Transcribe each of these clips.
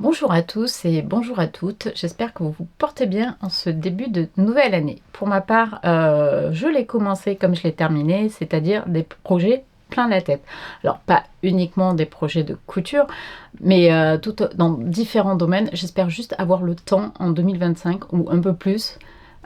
Bonjour à tous et bonjour à toutes, j'espère que vous vous portez bien en ce début de nouvelle année. Pour ma part, je l'ai commencé comme je l'ai terminé, c'est-à-dire des projets plein la tête. Alors pas uniquement des projets de couture, mais dans différents domaines. J'espère juste avoir le temps en 2025 ou un peu plus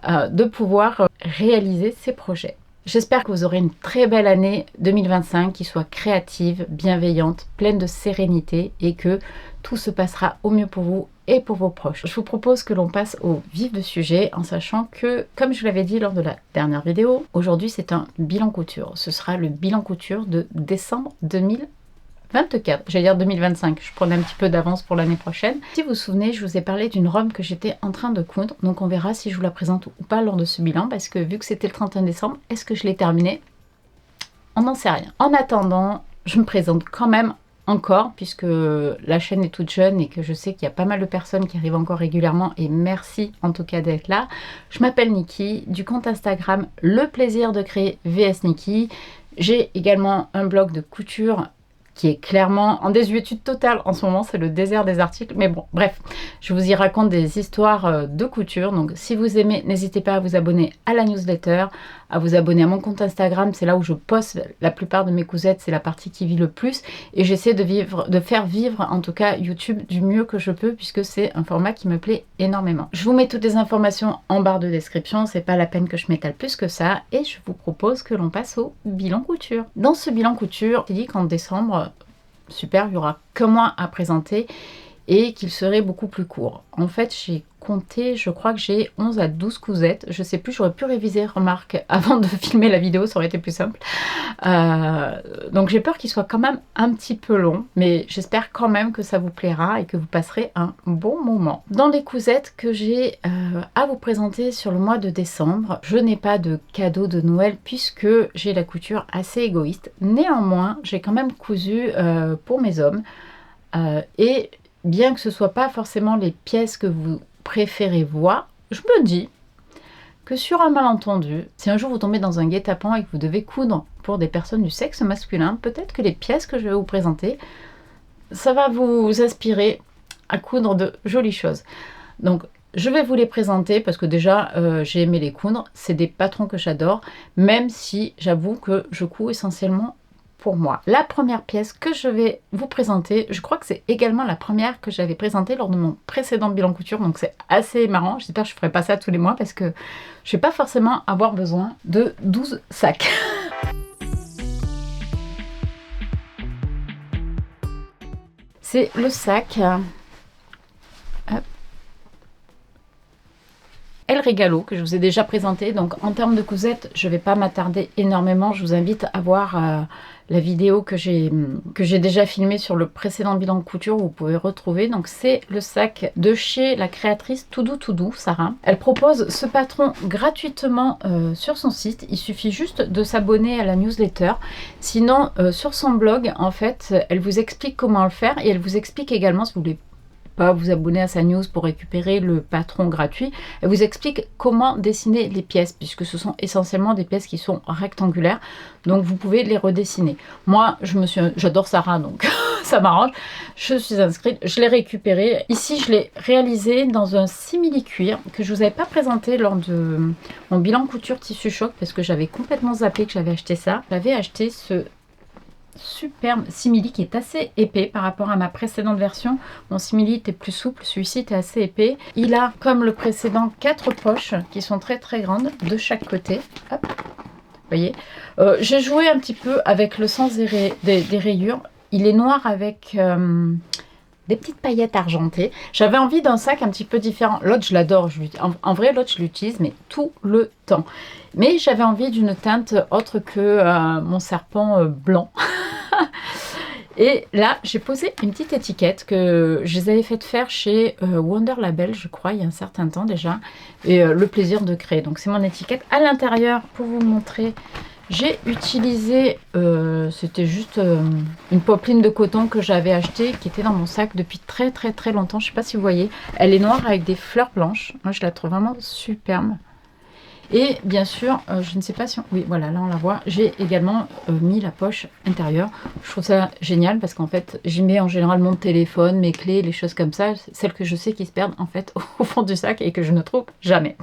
de pouvoir réaliser ces projets. J'espère que vous aurez une très belle année 2025 qui soit créative, bienveillante, pleine de sérénité et que tout se passera au mieux pour vous et pour vos proches. Je vous propose que l'on passe au vif du sujet en sachant que, comme je l'avais dit lors de la dernière vidéo, aujourd'hui c'est un bilan couture. Ce sera le bilan couture de décembre 2024, j'allais dire 2025, je prenais un petit peu d'avance pour l'année prochaine. Si vous vous souvenez, je vous ai parlé d'une robe que j'étais en train de coudre, donc on verra si je vous la présente ou pas lors de ce bilan, parce que vu que c'était le 31 décembre, est-ce que je l'ai terminée? On n'en sait rien. En attendant, je me présente quand même encore, puisque la chaîne est toute jeune et que je sais qu'il y a pas mal de personnes qui arrivent encore régulièrement, et merci en tout cas d'être là. Je m'appelle Niki, du compte Instagram Le Plaisir de Créer vs Niki. J'ai également un blog de couture qui est clairement en désuétude totale en ce moment, c'est le désert des articles, mais bon, bref, je vous y raconte des histoires de couture, donc si vous aimez, n'hésitez pas à vous abonner à la newsletter, à vous abonner à mon compte Instagram, c'est là où je poste la plupart de mes cousettes, c'est la partie qui vit le plus, et j'essaie de faire vivre en tout cas YouTube du mieux que je peux, puisque c'est un format qui me plaît énormément. Je vous mets toutes les informations en barre de description, c'est pas la peine que je m'étale plus que ça, et je vous propose que l'on passe au bilan couture. Dans ce bilan couture, j'ai dit qu'en décembre, super, il n'y aura que moi à présenter et qu'il serait beaucoup plus court. En fait, j'ai compté, je crois que j'ai 11 à 12 cousettes, je sais plus, j'aurais pu réviser, remarque, avant de filmer la vidéo, ça aurait été plus simple. Donc j'ai peur qu'il soit quand même un petit peu long, mais j'espère quand même que ça vous plaira et que vous passerez un bon moment. Dans les cousettes que j'ai à vous présenter sur le mois de décembre, je n'ai pas de cadeau de Noël puisque j'ai la couture assez égoïste. Néanmoins, j'ai quand même cousu pour mes hommes et bien que ce ne soit pas forcément les pièces que vous préférez voir, je me dis que sur un malentendu, si un jour vous tombez dans un guet-apens et que vous devez coudre pour des personnes du sexe masculin, peut-être que les pièces que je vais vous présenter, ça va vous inspirer à coudre de jolies choses. Donc je vais vous les présenter parce que déjà j'ai aimé les coudre, c'est des patrons que j'adore, même si j'avoue que je couds essentiellement pour moi. La première pièce que je vais vous présenter, je crois que c'est également la première que j'avais présentée lors de mon précédent bilan couture, donc c'est assez marrant. J'espère que je ne ferai pas ça tous les mois parce que je vais pas forcément avoir besoin de 12 sacs. C'est le sac El Regalo que je vous ai déjà présenté. Donc en termes de cousettes, je ne vais pas m'attarder énormément. Je vous invite à voir la vidéo que j'ai déjà filmée sur le précédent bilan de couture. Vous pouvez retrouver. Donc c'est le sac de chez la créatrice Toudou, Sarah. Elle propose ce patron gratuitement sur son site. Il suffit juste de s'abonner à la newsletter. Sinon, sur son blog, en fait, elle vous explique comment le faire et elle vous explique également, si vous voulez pas vous abonner à sa news pour récupérer le patron gratuit, elle vous explique comment dessiner les pièces puisque ce sont essentiellement des pièces qui sont rectangulaires, donc vous pouvez les redessiner. Moi j'adore Sarah, donc ça m'arrange, je suis inscrite, je l'ai récupéré. Ici je l'ai réalisé dans un simili cuir que je vous avais pas présenté lors de mon bilan couture tissu choc parce que j'avais complètement zappé que j'avais acheté ça. J'avais acheté ce superbe simili qui est assez épais par rapport à ma précédente version. Mon simili était plus souple, celui-ci était assez épais. Il a, comme le précédent, 4 poches qui sont très très grandes de chaque côté. Hop, vous voyez. J'ai joué un petit peu avec le sens des rayures. Il est noir avec des petites paillettes argentées. J'avais envie d'un sac un petit peu différent. L'autre, je l'adore. En vrai, l'autre, je l'utilise, mais tout le temps. Mais j'avais envie d'une teinte autre que mon serpent blanc. Et là, j'ai posé une petite étiquette que je les avais fait faire chez Wonder Label, je crois, il y a un certain temps déjà. Et le plaisir de créer. Donc, c'est mon étiquette. À l'intérieur, pour vous montrer, j'ai utilisé, c'était juste une popeline de coton que j'avais achetée, qui était dans mon sac depuis très très très longtemps. Je ne sais pas si vous voyez. Elle est noire avec des fleurs blanches. Moi, je la trouve vraiment superbe. Et bien sûr, je ne sais pas si oui, voilà, là on la voit, j'ai également mis la poche intérieure. Je trouve ça génial parce qu'en fait, j'y mets en général mon téléphone, mes clés, les choses comme ça, celles que je sais qui se perdent en fait au fond du sac et que je ne trouve jamais.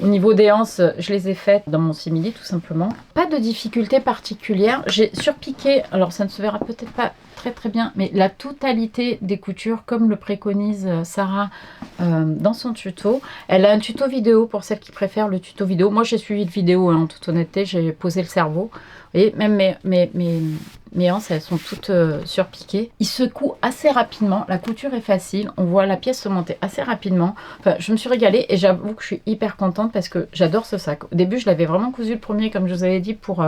Au niveau des anses, je les ai faites dans mon simili tout simplement. Pas de difficulté particulière. J'ai surpiqué, alors ça ne se verra peut-être pas très bien, mais la totalité des coutures comme le préconise Sarah dans son tuto. Elle a un tuto vidéo pour celles qui préfèrent le tuto vidéo. Moi j'ai suivi le vidéo hein, en toute honnêteté, j'ai posé le cerveau. Et même mes anses, elles sont toutes surpiquées. Il secoue assez rapidement, la couture est facile, on voit la pièce se monter assez rapidement. Enfin, je me suis régalée et j'avoue que je suis hyper contente parce que j'adore ce sac. Au début, je l'avais vraiment cousu le premier, comme je vous avais dit, pour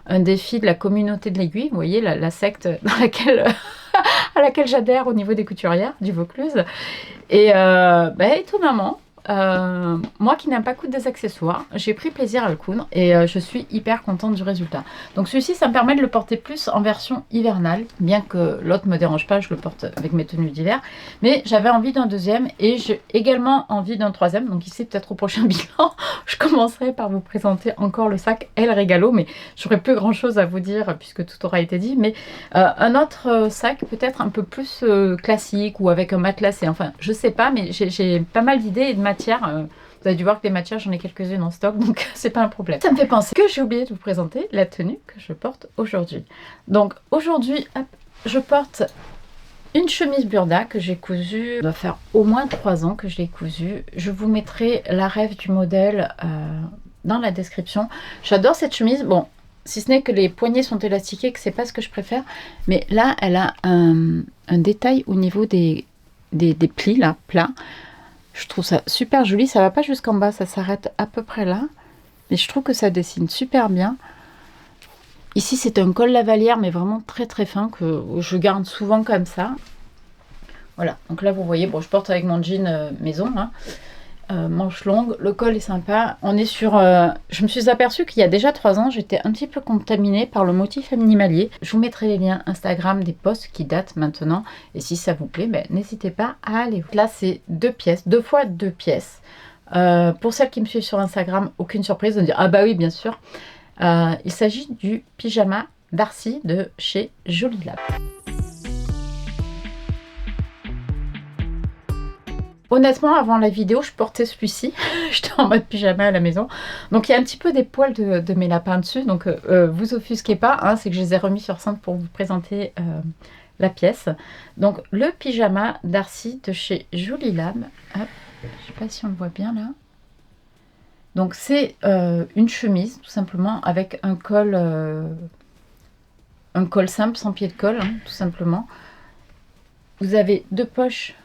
un défi de la communauté de l'aiguille. Vous voyez, la secte dans laquelle, à laquelle j'adhère au niveau des couturières du Vaucluse. Et étonnamment, moi qui n'aime pas coudre des accessoires, j'ai pris plaisir à le coudre et je suis hyper contente du résultat. Donc celui-ci, ça me permet de le porter plus en version hivernale, bien que l'autre me dérange pas, je le porte avec mes tenues d'hiver. Mais j'avais envie d'un deuxième et j'ai également envie d'un troisième. Donc ici, peut-être au prochain bilan, je commencerai par vous présenter encore le sac El Regalo, mais j'aurai plus grand chose à vous dire puisque tout aura été dit. Mais un autre sac peut-être un peu plus classique ou avec un matelassé, enfin je sais pas, mais j'ai pas mal d'idées et de matières. Vous avez dû voir que des matières, j'en ai quelques-unes en stock, donc c'est pas un problème. Ça me fait penser que j'ai oublié de vous présenter la tenue que je porte aujourd'hui. Donc aujourd'hui, je porte une chemise burda que j'ai cousue, ça doit faire au moins 3 ans que je l'ai cousue. Je vous mettrai la ref du modèle dans la description. J'adore cette chemise, bon, si ce n'est que les poignets sont élastiqués, que c'est pas ce que je préfère, mais là, elle a un détail au niveau des plis, là, plats. Je trouve ça super joli, ça va pas jusqu'en bas, ça s'arrête à peu près là. Mais je trouve que ça dessine super bien. Ici c'est un col lavalière mais vraiment très fin que je garde souvent comme ça. Voilà, donc là vous voyez, bon je porte avec mon jean maison, hein. Manche longue, le col est sympa. On est sur... je me suis aperçue qu'il y a déjà 3 ans, j'étais un petit peu contaminée par le motif animalier. Je vous mettrai les liens Instagram des posts qui datent maintenant. Et si ça vous plaît, ben, n'hésitez pas à aller voir. Là, c'est 2 pièces, 2 fois 2 pièces. Pour celles qui me suivent sur Instagram, aucune surprise de me dire « Ah bah oui, bien sûr ». Il s'agit du pyjama Darcy de chez Jolie Lab. Honnêtement, avant la vidéo, je portais celui-ci. J'étais en mode pyjama à la maison. Donc, il y a un petit peu des poils de mes lapins dessus. Donc, vous offusquez pas. Hein, c'est que je les ai remis sur cintre pour vous présenter la pièce. Donc, le pyjama Darcy de chez Jolie Lab. Hop, je ne sais pas si on le voit bien là. Donc, c'est une chemise, tout simplement, avec un col simple, sans pied de colle, hein, tout simplement. Vous avez 2 poches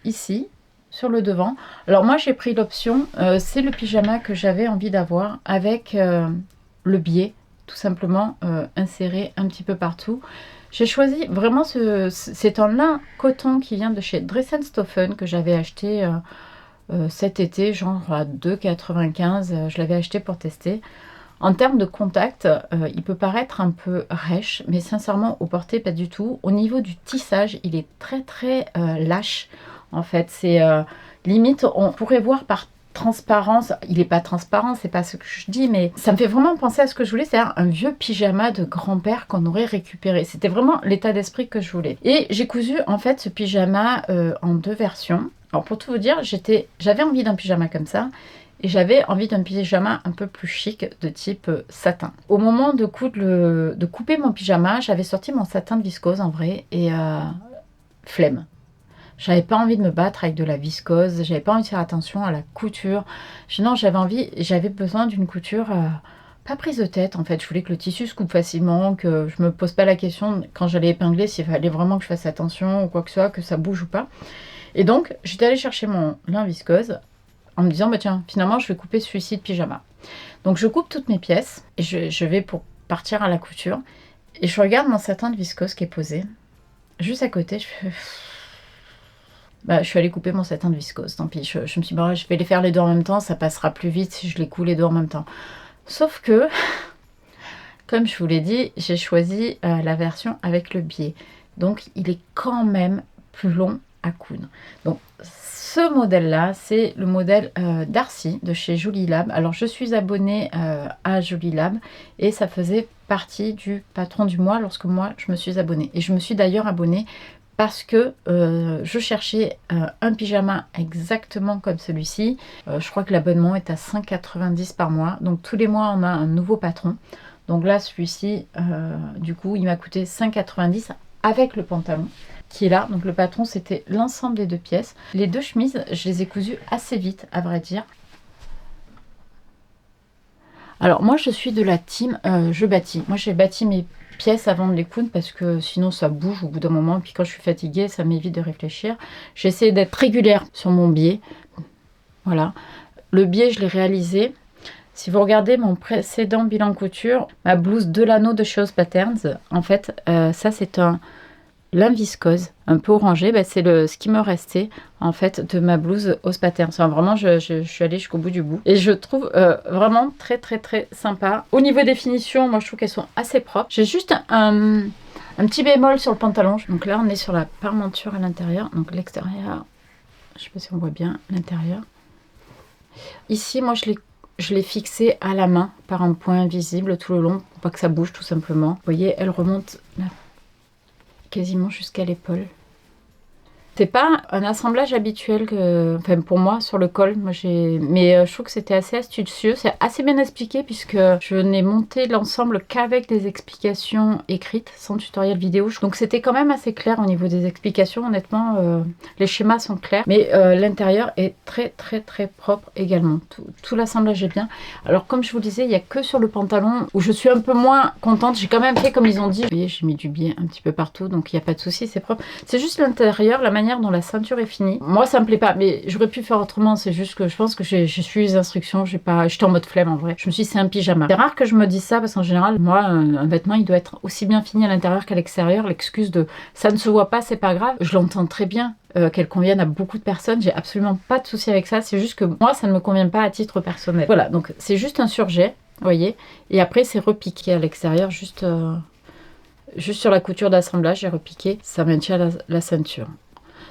ici sur le devant. Alors moi j'ai pris l'option, c'est le pyjama que j'avais envie d'avoir avec le biais tout simplement inséré un petit peu partout. J'ai choisi vraiment c'est un lin coton qui vient de chez Dress & Stoffen que j'avais acheté cet été, genre à 2,95 €. Je l'avais acheté pour tester. En termes de contact, il peut paraître un peu rêche, mais sincèrement au porté pas du tout. Au niveau du tissage, il est très lâche. En fait, c'est limite, on pourrait voir par transparence, il n'est pas transparent, c'est pas ce que je dis, mais ça me fait vraiment penser à ce que je voulais, c'est-à-dire un vieux pyjama de grand-père qu'on aurait récupéré. C'était vraiment l'état d'esprit que je voulais. Et j'ai cousu en fait ce pyjama en 2 versions. Alors pour tout vous dire, j'avais envie d'un pyjama comme ça, et j'avais envie d'un pyjama un peu plus chic de type satin. Au moment de couper mon pyjama, j'avais sorti mon satin de viscose en vrai, et flemme. J'avais pas envie de me battre avec de la viscose, j'avais pas envie de faire attention à la couture. Non, j'avais besoin d'une couture pas prise de tête en fait. Je voulais que le tissu se coupe facilement, que je me pose pas la question quand j'allais épingler s'il fallait vraiment que je fasse attention ou quoi que ce soit, que ça bouge ou pas. Et donc, j'étais allée chercher mon lin viscose en me disant, bah tiens, finalement, je vais couper celui-ci de pyjama. Donc, je coupe toutes mes pièces et je vais pour partir à la couture. Et je regarde mon satin de viscose qui est posé. Juste à côté, je fais... Bah, je suis allée couper mon satin de viscose, tant pis. Je me suis dit, bah, je vais les faire les deux en même temps, ça passera plus vite si je les coule les deux en même temps. Sauf que, comme je vous l'ai dit, j'ai choisi la version avec le biais. Donc, il est quand même plus long à coudre. Donc ce modèle-là, c'est le modèle Darcy de chez Jolie Lab. Alors je suis abonnée à Jolie Lab et ça faisait partie du patron du mois lorsque moi je me suis abonnée. Et je me suis d'ailleurs abonnée parce que je cherchais un pyjama exactement comme celui-ci. Je crois que l'abonnement est à 5,90 € par mois. Donc tous les mois, on a un nouveau patron. Donc là, celui-ci, du coup, il m'a coûté 5,90 € avec le pantalon qui est là. Donc le patron, c'était l'ensemble des deux pièces. Les deux chemises, je les ai cousues assez vite, à vrai dire. Alors moi, je suis de la team je bâtis. Moi, j'ai bâti mes pièces avant de les coudre parce que sinon ça bouge au bout d'un moment, puis quand je suis fatiguée ça m'évite de réfléchir. J'essaie d'être régulière sur mon biais, voilà. Le biais je l'ai réalisé, si vous regardez mon précédent bilan couture, ma blouse Delano de chez Ose Patterns, en fait ça c'est un lin viscose un peu orangé, c'est ce qui me restait en fait de ma blouse Ose Patterns. Enfin, vraiment je suis allée jusqu'au bout du bout et je trouve vraiment très sympa. Au niveau des finitions, moi je trouve qu'elles sont assez propres. J'ai juste un petit bémol sur le pantalon. Donc là on est sur la parmenture à l'intérieur, donc l'extérieur, je sais pas si on voit bien l'intérieur. Ici moi je l'ai fixé à la main par un point invisible tout le long pour pas que ça bouge tout simplement. Vous voyez, elle remonte là quasiment jusqu'à l'épaule. C'est pas un assemblage habituel enfin pour moi sur le col, mais je trouve que c'était assez astucieux, c'est assez bien expliqué puisque je n'ai monté l'ensemble qu'avec des explications écrites, sans tutoriel vidéo. Donc c'était quand même assez clair au niveau des explications, honnêtement, les schémas sont clairs, mais l'intérieur est très propre également. Tout l'assemblage est bien. Alors comme je vous disais, il n'y a que sur le pantalon où je suis un peu moins contente. J'ai quand même fait comme ils ont dit. Vous voyez, j'ai mis du biais un petit peu partout, donc il n'y a pas de souci, c'est propre. C'est juste l'intérieur, la manière dont la ceinture est finie. Moi ça me plaît pas, mais j'aurais pu faire autrement. C'est juste que je pense que j'ai suivi les instructions. J'étais en mode flemme en vrai. Je me suis dit c'est un pyjama. C'est rare que je me dise ça parce qu'en général moi un vêtement il doit être aussi bien fini à l'intérieur qu'à l'extérieur. L'excuse de ça ne se voit pas, c'est pas grave, je l'entends très bien. Qu'elle convienne à beaucoup de personnes, j'ai absolument pas de souci avec ça, c'est juste que moi ça ne me convient pas à titre personnel. Voilà, donc c'est juste un surjet, vous voyez, et après c'est repiqué à l'extérieur, juste sur la couture d'assemblage, j'ai repiqué, ça maintient la ceinture.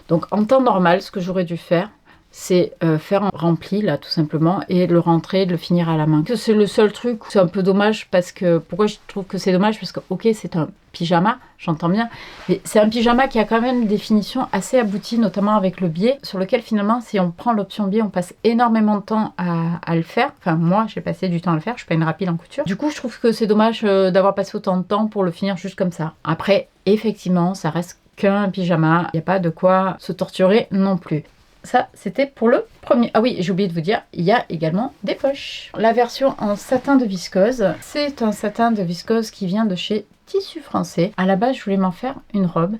Donc en temps normal, ce que j'aurais dû faire, c'est faire un rempli là tout simplement et le rentrer, de le finir à la main. C'est le seul truc, c'est un peu dommage parce que, pourquoi je trouve que c'est dommage, parce que ok c'est un pyjama, j'entends bien, mais c'est un pyjama qui a quand même des finitions assez abouties, notamment avec le biais, sur lequel finalement si on prend l'option biais, on passe énormément de temps à le faire. Enfin moi j'ai passé du temps à le faire, je suis pas une rapide en couture. Du coup je trouve que c'est dommage d'avoir passé autant de temps pour le finir juste comme ça. Après effectivement ça reste qu'un pyjama, il n'y a pas de quoi se torturer non plus. Ça, c'était pour le premier. Ah oui, j'ai oublié de vous dire, il y a également des poches. La version en satin de viscose, c'est un satin de viscose qui vient de chez Tissu Français. À la base, je voulais m'en faire une robe,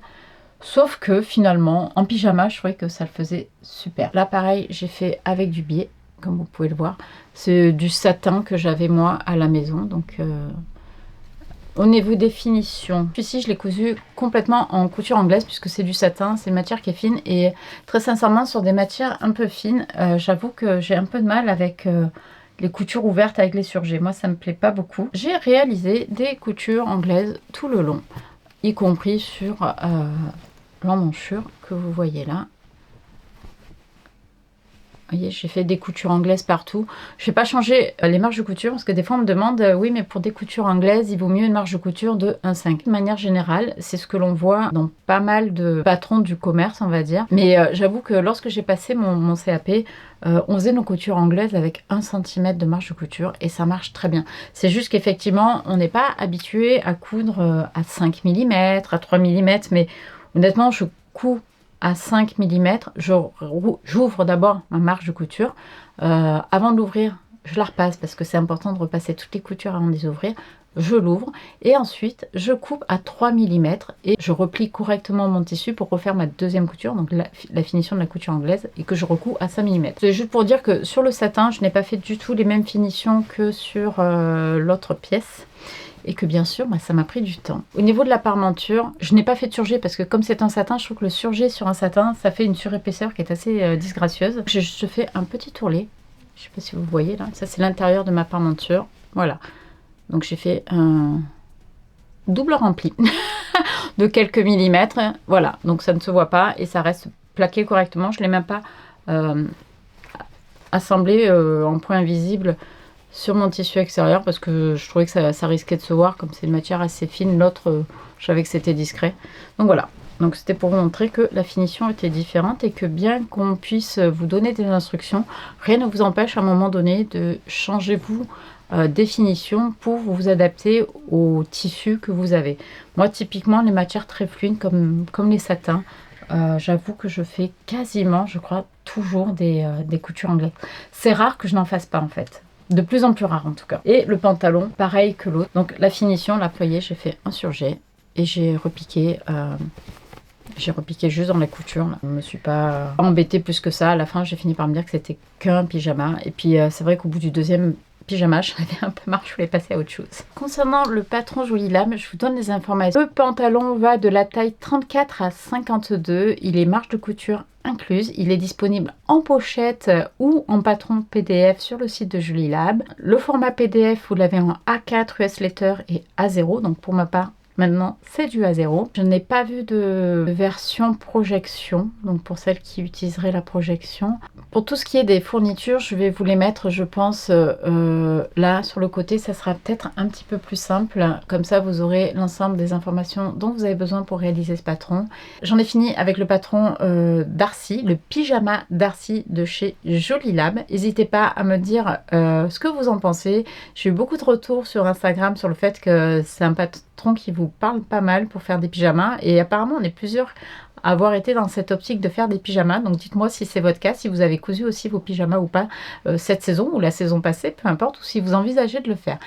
sauf que finalement, en pyjama, je trouvais que ça le faisait super. Là, pareil, j'ai fait avec du biais, comme vous pouvez le voir. C'est du satin que j'avais moi à la maison, donc... Au niveau des finitions, ici je l'ai cousu complètement en couture anglaise puisque c'est du satin, c'est une matière qui est fine et très sincèrement sur des matières un peu fines, j'avoue que j'ai un peu de mal avec les coutures ouvertes avec les surjets. Moi ça me plaît pas beaucoup. J'ai réalisé des coutures anglaises tout le long, y compris sur l'emmanchure que vous voyez là. Vous voyez, j'ai fait des coutures anglaises partout. Je n'ai pas changé les marges de couture parce que des fois on me demande oui mais pour des coutures anglaises il vaut mieux une marge de couture de 1,5. De manière générale c'est ce que l'on voit dans pas mal de patrons du commerce on va dire. Mais j'avoue que lorsque j'ai passé mon CAP, on faisait nos coutures anglaises avec 1 cm de marge de couture et ça marche très bien. C'est juste qu'effectivement on n'est pas habitué à coudre à 5 mm, à 3 mm, mais honnêtement je couds à 5 mm, j'ouvre d'abord ma marge de couture. Avant de l'ouvrir, je la repasse parce que c'est important de repasser toutes les coutures avant de les ouvrir. Je l'ouvre et ensuite je coupe à 3 mm et je replie correctement mon tissu pour refaire ma deuxième couture, donc la finition de la couture anglaise, et que je recouds à 5 mm. C'est juste pour dire que sur le satin, je n'ai pas fait du tout les mêmes finitions que sur l'autre pièce. Et que bien sûr, ça m'a pris du temps. Au niveau de la parmenture, je n'ai pas fait de surjet parce que comme c'est un satin, je trouve que le surjet sur un satin, ça fait une surépaisseur qui est assez disgracieuse. J'ai juste fait un petit tourlet. Je ne sais pas si vous voyez là. Ça, c'est l'intérieur de ma parmenture. Voilà. Donc j'ai fait un double rempli de quelques millimètres. Voilà. Donc ça ne se voit pas et ça reste plaqué correctement. Je ne l'ai même pas assemblé en point visible sur mon tissu extérieur parce que je trouvais que ça risquait de se voir comme c'est une matière assez fine. L'autre, je savais que c'était discret. Donc voilà. Donc c'était pour vous montrer que la finition était différente et que bien qu'on puisse vous donner des instructions, rien ne vous empêche à un moment donné de changer vous des finitions pour vous adapter au tissu que vous avez. Moi typiquement les matières très fluides comme les satins, j'avoue que je fais quasiment, je crois, toujours des coutures anglaises. C'est rare que je n'en fasse pas en fait. De plus en plus rare en tout cas. Et le pantalon, pareil que l'autre. Donc la finition, là, vous voyez, j'ai fait un surjet et j'ai repiqué juste dans la couture. Là. Je ne me suis pas embêtée plus que ça. À la fin, j'ai fini par me dire que c'était qu'un pyjama. Et puis c'est vrai qu'au bout du deuxième pyjama, j'en avais un peu marre, je voulais passer à autre chose. Concernant le patron Jolie Lame, je vous donne les informations. Le pantalon va de la taille 34 à 52. Il est marge de couture incluse. Il est disponible en pochette ou en patron PDF sur le site de Jolie Lab. Le format PDF, vous l'avez en A4, US Letter et A0. Donc pour ma part, maintenant, c'est du A0. Je n'ai pas vu de version projection, donc pour celles qui utiliseraient la projection. Pour tout ce qui est des fournitures, je vais vous les mettre, je pense, là, sur le côté. Ça sera peut-être un petit peu plus simple. Comme ça, vous aurez l'ensemble des informations dont vous avez besoin pour réaliser ce patron. J'en ai fini avec le patron Darcy, le pyjama Darcy de chez Jolie Lab. N'hésitez pas à me dire ce que vous en pensez. J'ai eu beaucoup de retours sur Instagram sur le fait que c'est un patron qui vous parle pas mal pour faire des pyjamas et apparemment on est plusieurs à avoir été dans cette optique de faire des pyjamas, donc dites-moi si c'est votre cas, si vous avez cousu aussi vos pyjamas ou pas cette saison ou la saison passée, peu importe, ou si vous envisagez de le faire.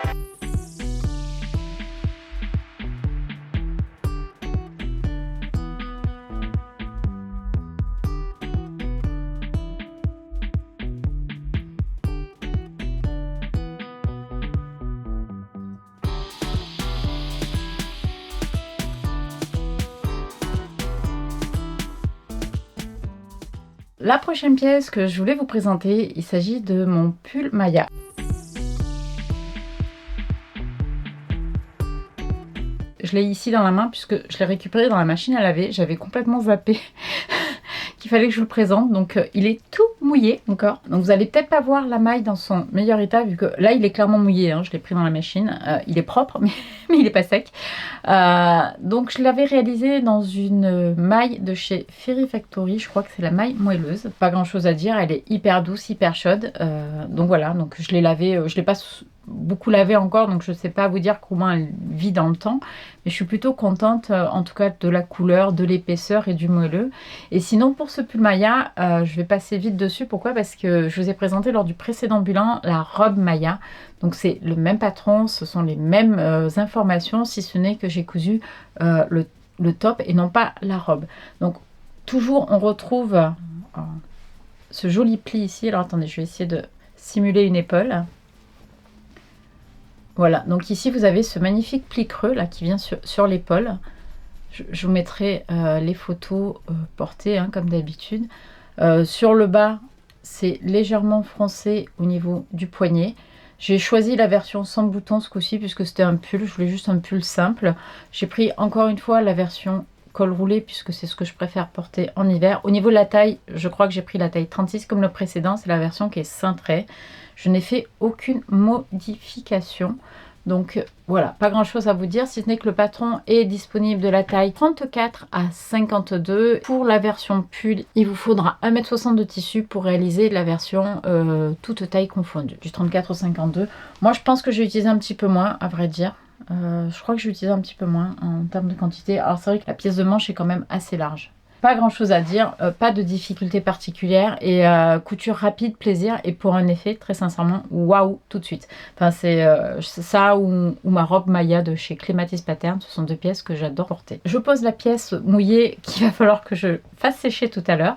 La prochaine pièce que je voulais vous présenter, il s'agit de mon pull Maya. Je l'ai ici dans la main puisque je l'ai récupéré dans la machine à laver. J'avais complètement zappé qu'il fallait que je vous le présente. Donc il est tout mouillé encore. Donc vous allez peut-être pas voir la maille dans son meilleur état vu que là il est clairement mouillé. Hein. Je l'ai pris dans la machine. Il est propre mais il n'est pas sec. Donc je l'avais réalisé dans une maille de chez Fairy Factory. Je crois que c'est la maille moelleuse. Pas grand chose à dire. Elle est hyper douce, hyper chaude. Donc voilà. Donc je l'ai lavé. Je l'ai pas beaucoup lavé encore, donc je ne sais pas vous dire comment elle vit dans le temps, mais je suis plutôt contente en tout cas de la couleur, de l'épaisseur et du moelleux. Et sinon pour ce pull Maya, je vais passer vite dessus. Pourquoi? Parce que je vous ai présenté lors du précédent bilan la robe Maya, donc c'est le même patron, ce sont les mêmes informations, si ce n'est que j'ai cousu le top et non pas la robe. Donc toujours on retrouve ce joli pli ici. Alors attendez, je vais essayer de simuler une épaule. Voilà, donc ici vous avez ce magnifique pli creux là qui vient sur l'épaule. Je vous mettrai les photos portées hein, comme d'habitude. Sur le bas, c'est légèrement froncé au niveau du poignet. J'ai choisi la version sans bouton ce coup-ci puisque c'était un pull. Je voulais juste un pull simple. J'ai pris encore une fois la version col roulé puisque c'est ce que je préfère porter en hiver. Au niveau de la taille, je crois que j'ai pris la taille 36 comme le précédent. C'est la version qui est cintrée. Je n'ai fait aucune modification. Donc voilà, pas grand chose à vous dire, si ce n'est que le patron est disponible de la taille 34 à 52. Pour la version pull, il vous faudra 1,60 m de tissu pour réaliser la version toute taille confondue, du 34 au 52. Moi je pense que j'ai utilisé un petit peu moins, à vrai dire. Je crois que j'ai utilisé un petit peu moins en termes de quantité. Alors c'est vrai que la pièce de manche est quand même assez large. Pas grand chose à dire, pas de difficulté particulière et couture rapide, plaisir et pour un effet très sincèrement waouh tout de suite. Enfin c'est ça ou ma robe Maya de chez Clematis Pattern, ce sont deux pièces que j'adore porter. Je pose la pièce mouillée qu'il va falloir que je fasse sécher tout à l'heure.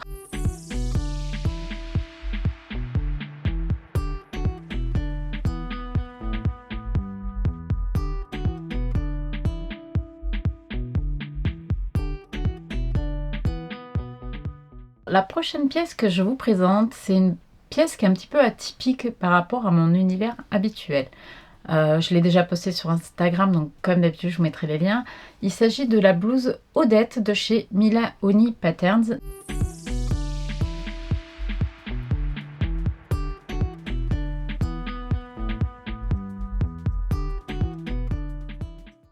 La prochaine pièce que je vous présente, c'est une pièce qui est un petit peu atypique par rapport à mon univers habituel. Je l'ai déjà postée sur Instagram, donc comme d'habitude, je vous mettrai les liens. Il s'agit de la blouse Odette de chez Mila Oni Patterns.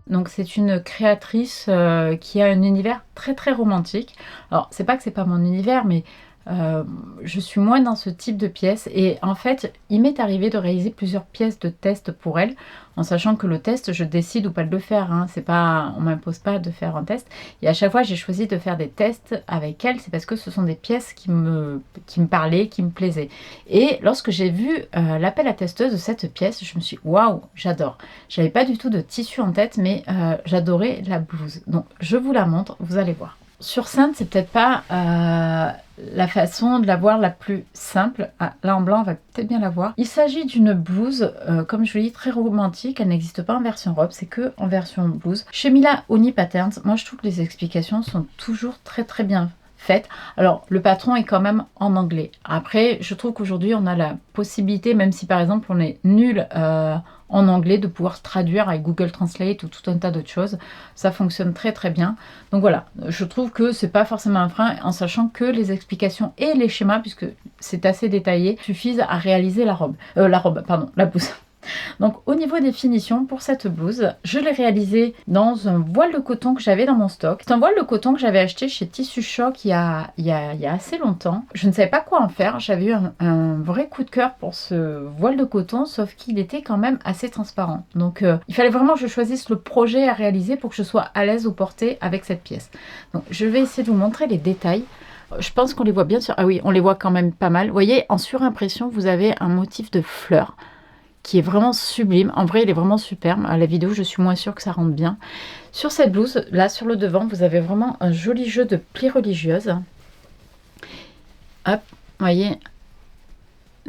Donc c'est une créatrice qui a un univers très très romantique. Alors c'est pas que c'est pas mon univers, mais je suis moins dans ce type de pièces. Et en fait, il m'est arrivé de réaliser plusieurs pièces de test pour elle, en sachant que le test, je décide ou pas de le faire. Hein. C'est pas, on m'impose pas de faire un test. Et à chaque fois, j'ai choisi de faire des tests avec elle. C'est parce que ce sont des pièces qui me parlaient, qui me plaisaient. Et lorsque j'ai vu l'appel à testeuse de cette pièce, je me suis dit, waouh, j'adore. J'avais pas du tout de tissu en tête, mais j'adorais la blouse. Donc, je vous la montre, vous allez voir. Sur scène, c'est peut-être pas la façon de la voir la plus simple. Ah, là en blanc, on va peut-être bien la voir. Il s'agit d'une blouse, comme je vous dis, très romantique. Elle n'existe pas en version robe, c'est que en version blouse. Chez Mila Honey Patterns, moi je trouve que les explications sont toujours très très bien faites. Alors, le patron est quand même en anglais. Après, je trouve qu'aujourd'hui, on a la possibilité, même si par exemple on est nul en anglais, de pouvoir traduire avec Google Translate ou tout un tas d'autres choses. Ça fonctionne très très bien. Donc voilà, je trouve que c'est pas forcément un frein, en sachant que les explications et les schémas, puisque c'est assez détaillé, suffisent à réaliser la blouse. Donc au niveau des finitions pour cette blouse, je l'ai réalisée dans un voile de coton que j'avais dans mon stock. C'est un voile de coton que j'avais acheté chez Tissu Choc il y a assez longtemps. Je ne savais pas quoi en faire, j'avais eu un vrai coup de cœur pour ce voile de coton, sauf qu'il était quand même assez transparent. Donc il fallait vraiment que je choisisse le projet à réaliser pour que je sois à l'aise au porter avec cette pièce. Donc je vais essayer de vous montrer les détails. Je pense qu'on les voit bien sûr. Ah oui, on les voit quand même pas mal. Vous voyez, en surimpression, vous avez un motif de fleurs qui est vraiment sublime. En vrai, il est vraiment superbe. À la vidéo, je suis moins sûre que ça rentre bien. Sur cette blouse, là, sur le devant, vous avez vraiment un joli jeu de plis religieuses. Hop, vous voyez,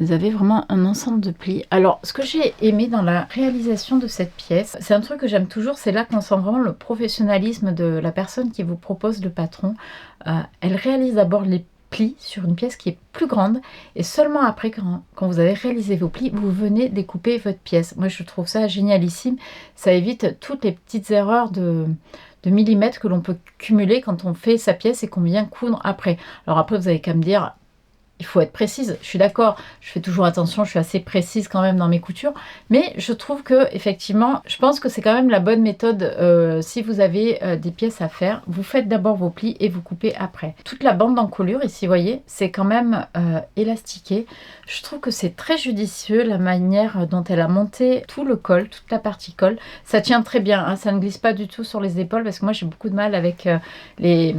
vous avez vraiment un ensemble de plis. Alors, ce que j'ai aimé dans la réalisation de cette pièce, c'est un truc que j'aime toujours, c'est là qu'on sent vraiment le professionnalisme de la personne qui vous propose le patron. Elle réalise d'abord les plis sur une pièce qui est plus grande et seulement après quand vous avez réalisé vos plis, vous venez découper votre pièce. Moi je trouve ça génialissime, ça évite toutes les petites erreurs de millimètres que l'on peut cumuler quand on fait sa pièce et qu'on vient coudre après. Alors après vous avez qu'à me dire, il faut être précise, je suis d'accord, je fais toujours attention, je suis assez précise quand même dans mes coutures, mais je trouve que effectivement, je pense que c'est quand même la bonne méthode. Si vous avez des pièces à faire, vous faites d'abord vos plis et vous coupez après. Toute la bande d'encolure ici, vous voyez, c'est quand même élastiqué. Je trouve que c'est très judicieux la manière dont elle a monté tout le col, toute la partie col. Ça tient très bien, hein, ça ne glisse pas du tout sur les épaules parce que moi j'ai beaucoup de mal avec les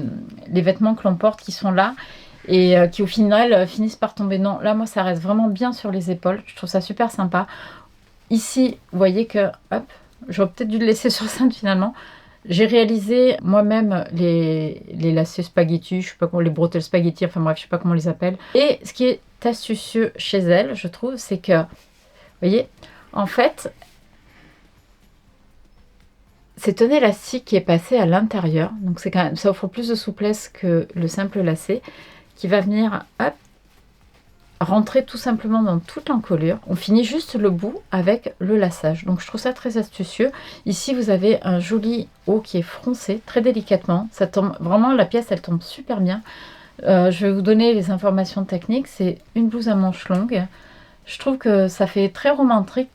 vêtements que l'on porte qui sont là et qui au final finissent par tomber. Non, là moi ça reste vraiment bien sur les épaules, je trouve ça super sympa. Ici, vous voyez que, hop, j'aurais peut-être dû le laisser sur scène finalement. J'ai réalisé moi-même les lacets spaghetti, je sais pas comment, les bretelles spaghetti, enfin bref, je sais pas comment on les appelle. Et ce qui est astucieux chez elle, je trouve, c'est que, vous voyez, en fait, c'est un élastique qui est passé à l'intérieur, donc c'est quand même, ça offre plus de souplesse que le simple lacet, qui va venir, hop, rentrer tout simplement dans toute l'encolure. On finit juste le bout avec le laçage. Donc je trouve ça très astucieux. Ici vous avez un joli haut qui est froncé très délicatement. Ça tombe vraiment, la pièce elle tombe super bien. Je vais vous donner les informations techniques. C'est une blouse à manches longues. Je trouve que ça fait très romantique,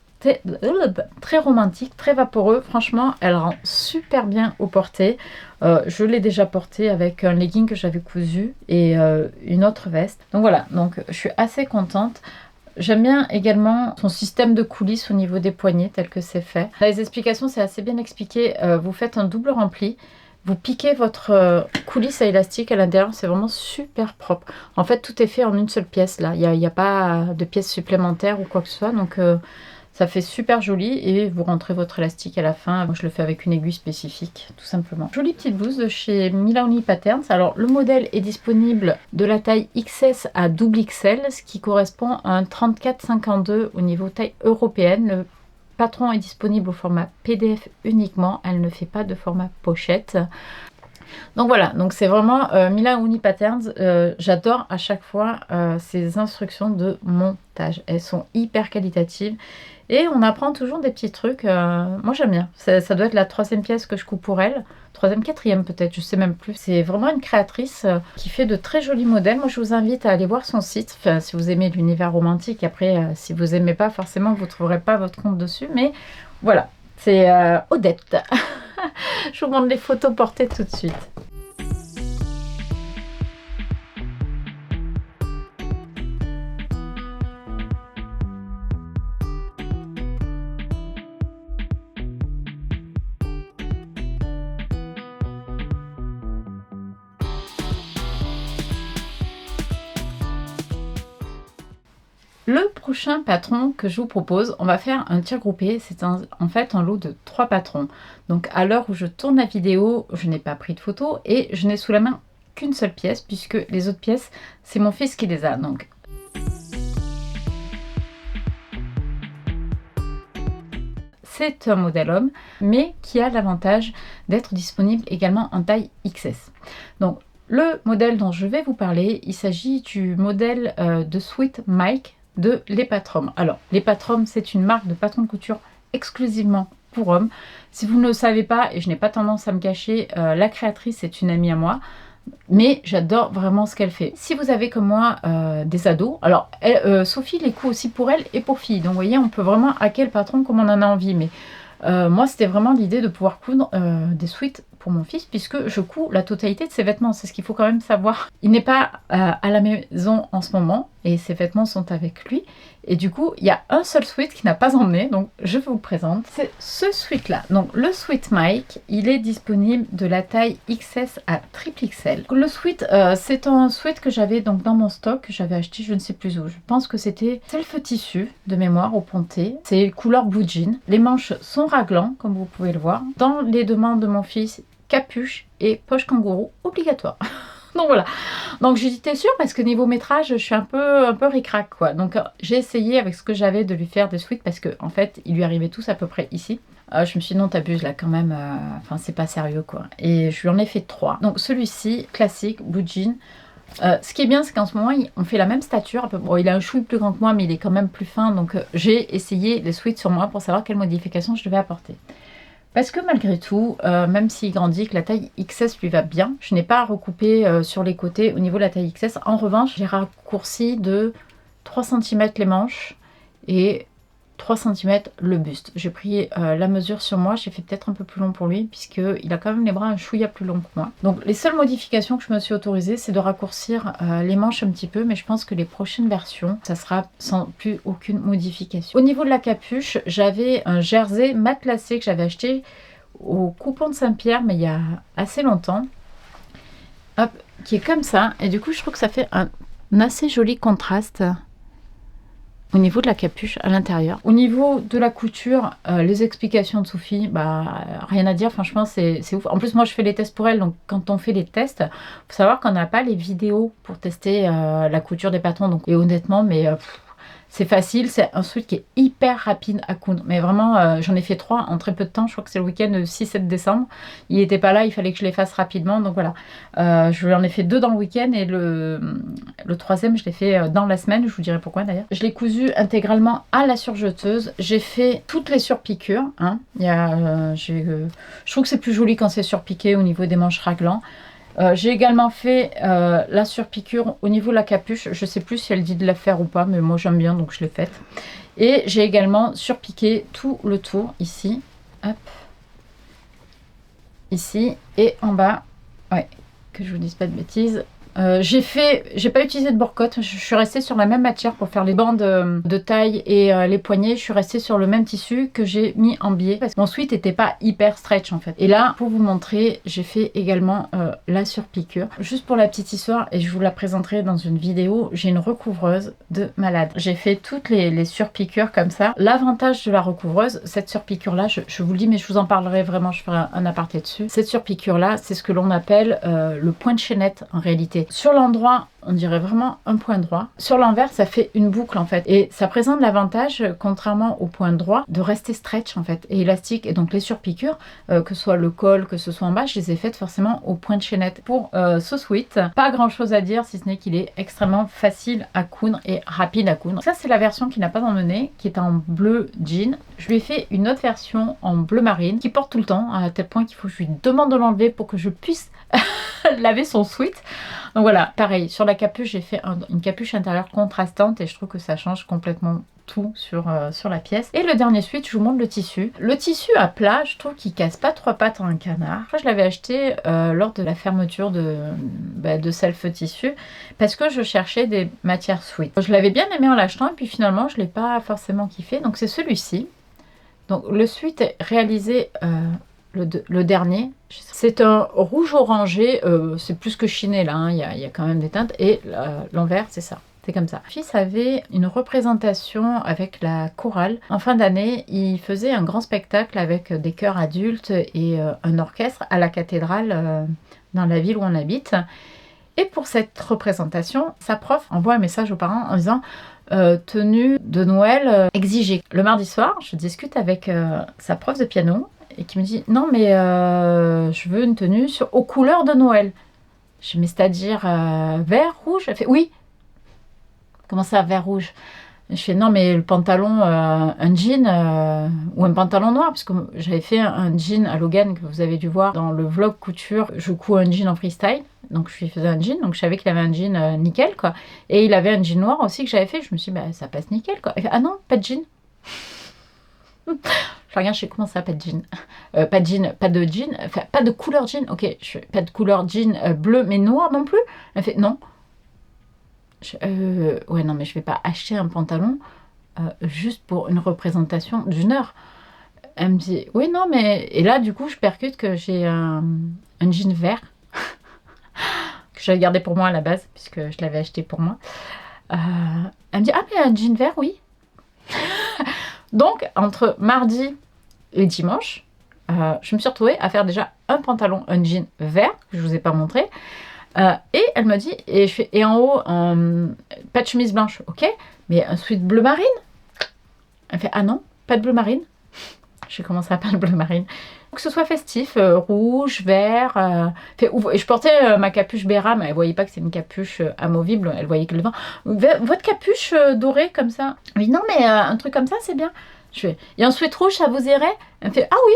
très vaporeux. Franchement, elle rend super bien au porté. Je l'ai déjà porté avec un legging que j'avais cousu et une autre veste. Donc voilà, donc je suis assez contente. J'aime bien également son système de coulisses au niveau des poignets tel que c'est fait. Dans les explications, c'est assez bien expliqué. Vous faites un double rempli. Vous piquez votre coulisse à élastique à l'intérieur, c'est vraiment super propre. En fait, tout est fait en une seule pièce là. Il n'y a pas de pièces supplémentaires ou quoi que ce soit. Donc ça fait super joli et vous rentrez votre élastique à la fin. Moi, je le fais avec une aiguille spécifique, tout simplement. Jolie petite blouse de chez Mila Honey Patterns. Alors, le modèle est disponible de la taille XS à double XL, ce qui correspond à un 34-52 au niveau taille européenne. Le patron est disponible au format PDF uniquement. Elle ne fait pas de format pochette. Donc voilà, donc c'est vraiment Mila Honey Patterns. J'adore à chaque fois ces instructions de montage. Elles sont hyper qualitatives et on apprend toujours des petits trucs. Moi j'aime bien. Ça doit être la 3e pièce que je coupe pour elle. 3e, 4e peut-être, je sais même plus. C'est vraiment une créatrice qui fait de très jolis modèles. Moi je vous invite à aller voir son site. Enfin, si vous aimez l'univers romantique. Après, si vous aimez pas, forcément vous ne trouverez pas votre compte dessus. Mais voilà, c'est Odette. Je vous montre les photos portées tout de suite. Le prochain patron que je vous propose, on va faire un tir groupé. C'est en fait un lot de 3 patrons. Donc à l'heure où je tourne la vidéo, je n'ai pas pris de photo et je n'ai sous la main qu'une seule pièce puisque les autres pièces, c'est mon fils qui les a. Donc c'est un modèle homme, mais qui a l'avantage d'être disponible également en taille XS. Donc le modèle dont je vais vous parler, il s'agit du modèle de Sweet Mike de Lepatrom. Alors, Lepatrom, c'est une marque de patron de couture exclusivement pour hommes. Si vous ne le savez pas, et je n'ai pas tendance à me cacher, la créatrice est une amie à moi, mais j'adore vraiment ce qu'elle fait. Si vous avez comme moi des ados, alors Sophie les coud aussi pour elle et pour filles. Donc vous voyez, on peut vraiment hacker le patron comme on en a envie. Mais moi, c'était vraiment l'idée de pouvoir coudre des sweats pour mon fils, puisque je couds la totalité de ses vêtements. C'est ce qu'il faut quand même savoir. Il n'est pas à la maison en ce moment et ses vêtements sont avec lui. Et du coup, il y a un seul sweat qui n'a pas emmené, donc je vous le présente. C'est ce sweat-là. Donc le Sweet Mike, il est disponible de la taille XS à triple XL. Le sweat, c'est un sweat que j'avais donc dans mon stock, que j'avais acheté je ne sais plus où. Je pense que c'était self tissu de mémoire au ponté. C'est couleur blue jean. Les manches sont raglants, comme vous pouvez le voir. Dans les demandes de mon fils, capuche et poche kangourou obligatoire. Donc voilà, donc j'étais sûre parce que niveau métrage, je suis un peu ric-rac quoi. Donc j'ai essayé avec ce que j'avais de lui faire des sweats parce que en fait, ils lui arrivaient tous à peu près ici. Je me suis dit non, t'abuses là quand même, enfin c'est pas sérieux quoi. Et je lui en ai fait 3. Donc celui-ci, classique, blue jean. Ce qui est bien, c'est qu'en ce moment, on fait la même stature. Bon, il a un chouï plus grand que moi, mais il est quand même plus fin. Donc j'ai essayé les sweats sur moi pour savoir quelle modification je devais apporter. Parce que malgré tout, même s'il grandit, que la taille XS lui va bien, je n'ai pas recoupé sur les côtés au niveau de la taille XS. En revanche, j'ai raccourci de 3 cm les manches et 3 cm le buste. J'ai pris la mesure sur moi, j'ai fait peut-être un peu plus long pour lui puisqu'il a quand même les bras un chouïa plus long que moi. Donc les seules modifications que je me suis autorisée, c'est de raccourcir les manches un petit peu, mais je pense que les prochaines versions, ça sera sans plus aucune modification. Au niveau de la capuche, j'avais un jersey matelassé que j'avais acheté au coupon de Saint-Pierre, mais il y a assez longtemps. Hop, qui est comme ça, et du coup je trouve que ça fait un assez joli contraste au niveau de la capuche à l'intérieur. Au niveau de la couture, les explications de Sophie, rien à dire, franchement c'est ouf. En plus moi je fais les tests pour elle, donc quand on fait les tests, faut savoir qu'on n'a pas les vidéos pour tester la couture des patrons. Donc, et honnêtement, mais c'est facile, c'est un sweat qui est hyper rapide à coudre. Mais vraiment, j'en ai fait 3 en très peu de temps. Je crois que c'est le week-end 6-7 décembre. Il n'était pas là, il fallait que je les fasse rapidement. Donc voilà, je lui en ai fait 2 dans le week-end et le 3e, je l'ai fait dans la semaine. Je vous dirai pourquoi d'ailleurs. Je l'ai cousu intégralement à la surjeteuse. J'ai fait toutes les surpiqûres. Hein. Je trouve que c'est plus joli quand c'est surpiqué au niveau des manches raglants. J'ai également fait la surpiqûre au niveau de la capuche. Je ne sais plus si elle dit de la faire ou pas, mais moi j'aime bien, donc je l'ai faite. Et j'ai également surpiqué tout le tour, ici. Hop. Ici et en bas. Ouais, que je vous dise pas de bêtises. J'ai pas utilisé de bord-cote, je suis restée sur la même matière pour faire les bandes de taille et les poignets. Je suis restée sur le même tissu que j'ai mis en biais parce que mon sweat n'était pas hyper stretch en fait. Et là, pour vous montrer, j'ai fait également la surpiqûre. Juste pour la petite histoire, et je vous la présenterai dans une vidéo, j'ai une recouvreuse de malade. J'ai fait toutes les surpiqûres comme ça. L'avantage de la recouvreuse, cette surpiqûre là, je vous le dis, mais je vous en parlerai vraiment, je ferai un aparté dessus. Cette surpiqûre là, c'est ce que l'on appelle le point de chaînette en réalité. Sur l'endroit, on dirait vraiment un point droit. Sur l'envers, ça fait une boucle en fait. Et ça présente l'avantage, contrairement au point droit, de rester stretch en fait et élastique. Et donc les surpiqûres, que ce soit le col, que ce soit en bas, je les ai faites forcément au point de chaînette. Pour ce sweat, pas grand chose à dire si ce n'est qu'il est extrêmement facile à coudre et rapide à coudre. Ça c'est la version qui n'a pas emmené, qui est en bleu jean. Je lui ai fait une autre version en bleu marine, qui porte tout le temps, à tel point qu'il faut que je lui demande de l'enlever pour que je puisse laver son sweat. Donc voilà, pareil, sur la capuche, j'ai fait une capuche intérieure contrastante et je trouve que ça change complètement partout sur la pièce. Et le dernier sweat, je vous montre le tissu. Le tissu à plat, je trouve qu'il casse pas trois pattes en un canard. Je l'avais acheté lors de la fermeture de Self Tissu parce que je cherchais des matières sweat. Je l'avais bien aimé en l'achetant et puis finalement je l'ai pas forcément kiffé. Donc c'est celui-ci. Donc le sweat est réalisé le dernier. C'est un rouge orangé, c'est plus que chiné là, hein, il y a quand même des teintes. Et l'envers, c'est ça. C'est comme ça. Mon fils avait une représentation avec la chorale. En fin d'année, il faisait un grand spectacle avec des chœurs adultes et un orchestre à la cathédrale dans la ville où on habite. Et pour cette représentation, sa prof envoie un message aux parents en disant tenue de Noël exigée. Le mardi soir, je discute avec sa prof de piano et qui me dit non mais je veux une tenue aux couleurs de Noël. Je dis mais c'est-à-dire vert, rouge? Elle fait oui. Comment ça, vert rouge? Je fais non, mais le pantalon, un jean ou un pantalon noir, parce que j'avais fait un jean à Logan que vous avez dû voir dans le vlog couture. Je couds un jean en freestyle, donc je lui faisais un jean, donc je savais qu'il avait un jean nickel, quoi. Et il avait un jean noir aussi que j'avais fait. Je me suis dit, bah ça passe nickel, quoi. Il fait, ah non, pas de jean. Je regarde, je sais comment ça, pas de jean. Pas de jean, pas de jean, enfin pas de couleur jean. Ok, pas de couleur jean bleu, mais noir non plus. Elle fait non. Ouais, non, mais je vais pas acheter un pantalon juste pour une représentation d'une heure. Elle me dit, oui, non, mais... Et là, du coup, je percute que j'ai un jean vert que j'avais gardé pour moi à la base, puisque je l'avais acheté pour moi. Elle me dit, ah, mais un jean vert, oui. Donc, entre mardi et dimanche, je me suis retrouvée à faire déjà un pantalon, un jean vert, que je vous ai pas montré. Et elle m'a dit, et en haut, pas de chemise blanche, ok, mais un sweat bleu marine. Elle fait, ah non, pas de bleu marine. J'ai commencé à parler de bleu marine. Que ce soit festif, rouge, vert. Et je portais ma capuche Béra, mais elle voyait pas que c'est une capuche amovible, elle voyait que le vent. Votre capuche dorée comme ça. Oui, non, mais un truc comme ça, c'est bien. Je fais, et un sweat rouge, ça vous irait? Elle me fait, ah oui.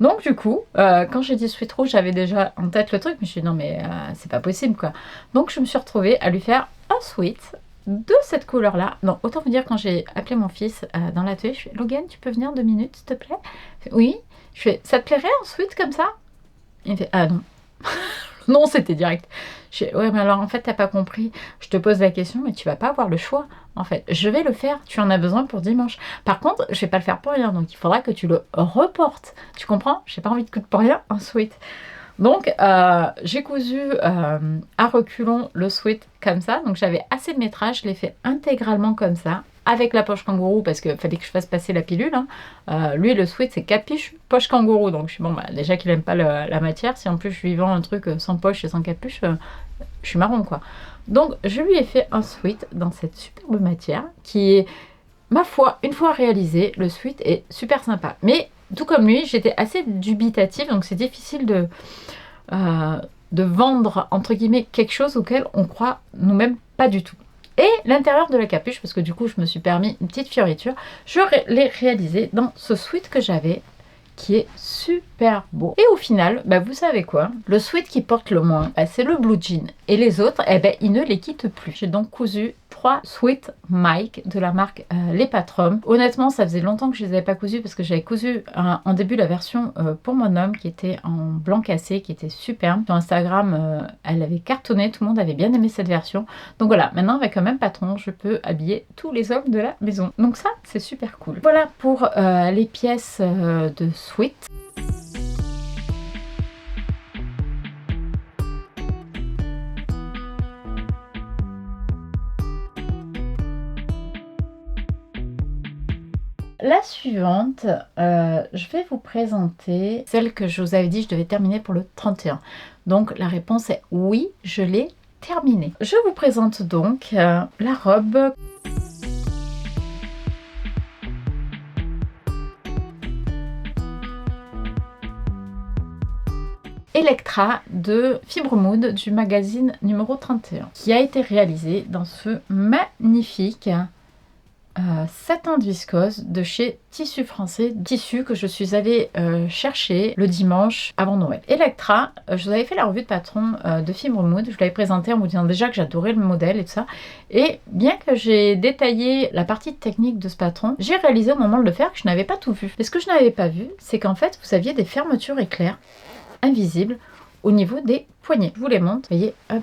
Donc du coup, quand j'ai dit sweat rouge, j'avais déjà en tête le truc, mais je me suis dit non mais c'est pas possible quoi. Donc je me suis retrouvée à lui faire un sweat de cette couleur-là. Non, autant vous dire quand j'ai appelé mon fils dans l'atelier, je fais Logan, tu peux venir 2 minutes s'il te plaît? Il fait, oui. Je fais, ça te plairait un sweat comme ça? Il me fait, ah non. Non, c'était direct. Je fais, ouais, mais alors en fait, t'as pas compris. Je te pose la question, mais tu vas pas avoir le choix. En fait, je vais le faire. Tu en as besoin pour dimanche. Par contre, je vais pas le faire pour rien. Donc, il faudra que tu le reportes. Tu comprends? J'ai pas envie de coudre pour rien un sweat. Donc, j'ai cousu à reculons le sweat comme ça. Donc, j'avais assez de métrage. Je l'ai fait intégralement comme ça. Avec la poche kangourou parce qu'il fallait que je fasse passer la pilule. Hein. Lui, le sweat, c'est capuche, poche kangourou. Donc, je suis bon, bah, déjà qu'il n'aime pas la matière. Si en plus je lui vends un truc sans poche et sans capuche, je suis marron, quoi. Donc, je lui ai fait un sweat dans cette superbe matière qui est, ma foi, une fois réalisé, le sweat est super sympa. Mais, tout comme lui, j'étais assez dubitative. Donc, c'est difficile de vendre, entre guillemets, quelque chose auquel on croit nous-mêmes pas du tout. Et l'intérieur de la capuche, parce que du coup je me suis permis une petite fioriture, je l'ai réalisé dans ce sweat que j'avais, qui est super beau. Et au final, bah, vous savez quoi? Le sweat qui porte le moins, bah, c'est le blue jean. Et les autres, eh ben, ils ne les quittent plus. J'ai donc cousu 3 sweats Mike de la marque Les Patrum. Honnêtement, ça faisait longtemps que je les avais pas cousus parce que j'avais cousu en début la version pour mon homme qui était en blanc cassé, qui était superbe. Sur Instagram, elle avait cartonné, tout le monde avait bien aimé cette version. Donc voilà, maintenant avec un même patron, je peux habiller tous les hommes de la maison. Donc ça, c'est super cool. Voilà pour les pièces de sweat. La suivante, je vais vous présenter celle que je vous avais dit je devais terminer pour le 31. Donc la réponse est oui, je l'ai terminée. Je vous présente donc la robe Electra de Fibre Mood du magazine numéro 31 qui a été réalisée dans ce magnifique satin de viscose de chez Tissu Français, tissu que je suis allée chercher le dimanche avant Noël. Electra, je vous avais fait la revue de patron de Fibre Mood, je l'avais présenté en vous disant déjà que j'adorais le modèle et tout ça, et bien que j'ai détaillé la partie technique de ce patron, j'ai réalisé au moment de le faire que je n'avais pas tout vu. Et ce que je n'avais pas vu, c'est qu'en fait vous aviez des fermetures éclairs invisibles au niveau des poignets. Je vous les montre, vous voyez, hop.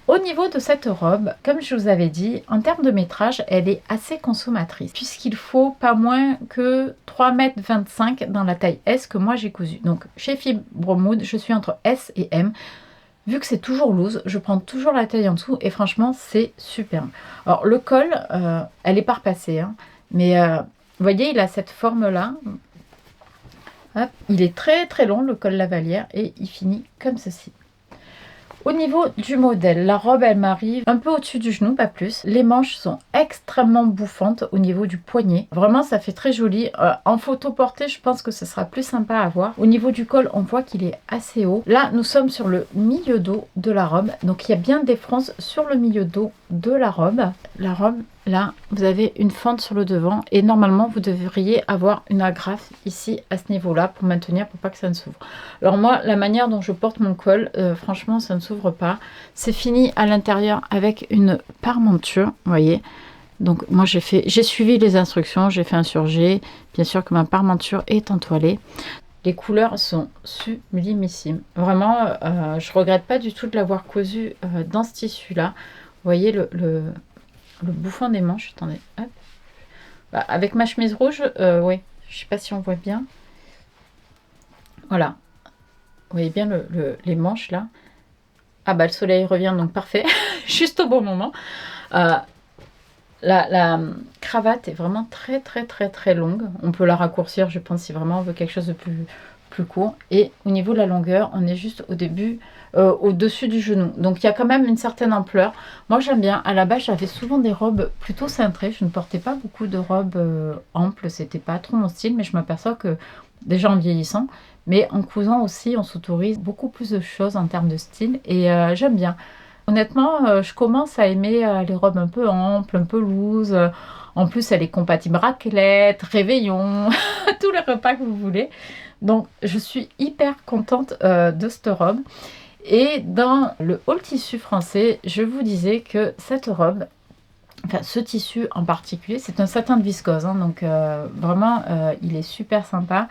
Au niveau de cette robe, comme je vous avais dit, en termes de métrage, elle est assez consommatrice, puisqu'il faut pas moins que 3,25 m dans la taille S que moi j'ai cousu. Donc chez Fibre Mood, je suis entre S et M. Vu que c'est toujours loose, je prends toujours la taille en dessous et franchement, c'est super. Alors le col, elle est pas repassée, hein, mais vous voyez, il a cette forme-là. Hop, il est très très long, le col lavalière, et il finit comme ceci. Au niveau du modèle, la robe, elle m'arrive un peu au-dessus du genou, pas plus. Les manches sont extrêmement bouffantes au niveau du poignet. Vraiment, ça fait très joli. En photo portée, je pense que ce sera plus sympa à voir. Au niveau du col, on voit qu'il est assez haut. Là, nous sommes sur le milieu dos de la robe. Donc, il y a bien des fronces sur le milieu dos de la robe. La robe, là, vous avez une fente sur le devant. Et normalement, vous devriez avoir une agrafe ici, à ce niveau-là, pour maintenir, pour pas que ça ne s'ouvre. Alors moi, la manière dont je porte mon col, franchement, ça ne s'ouvre pas. C'est fini à l'intérieur avec une parmenture, vous voyez. Donc moi, j'ai suivi les instructions, j'ai fait un surjet. Bien sûr que ma parmenture est entoilée. Les couleurs sont sublimissimes. Vraiment, je regrette pas du tout de l'avoir cousu dans ce tissu-là. Vous voyez le bouffon des manches. Attendez, hop. Bah, avec ma chemise rouge, oui, je sais pas si on voit bien. Voilà. Vous voyez bien les manches là. Ah bah le soleil revient, donc parfait. Juste au bon moment. La cravate est vraiment très très très très longue. On peut la raccourcir, je pense, si vraiment on veut quelque chose de plus court. Et au niveau de la longueur, on est juste au début, au-dessus du genou. Donc il y a quand même une certaine ampleur. Moi j'aime bien. À la base, j'avais souvent des robes plutôt cintrées. Je ne portais pas beaucoup de robes amples. C'était pas trop mon style, mais je m'aperçois que déjà en vieillissant, mais en cousant aussi, on s'autorise beaucoup plus de choses en termes de style. Et j'aime bien. Honnêtement, je commence à aimer les robes un peu amples, un peu loose. En plus, elle est compatible raclette, réveillon, tous les repas que vous voulez. Donc, je suis hyper contente de cette robe. Et dans le haul tissu français, je vous disais que cette robe, enfin ce tissu en particulier, c'est un satin de viscose. Hein, donc, vraiment, il est super sympa.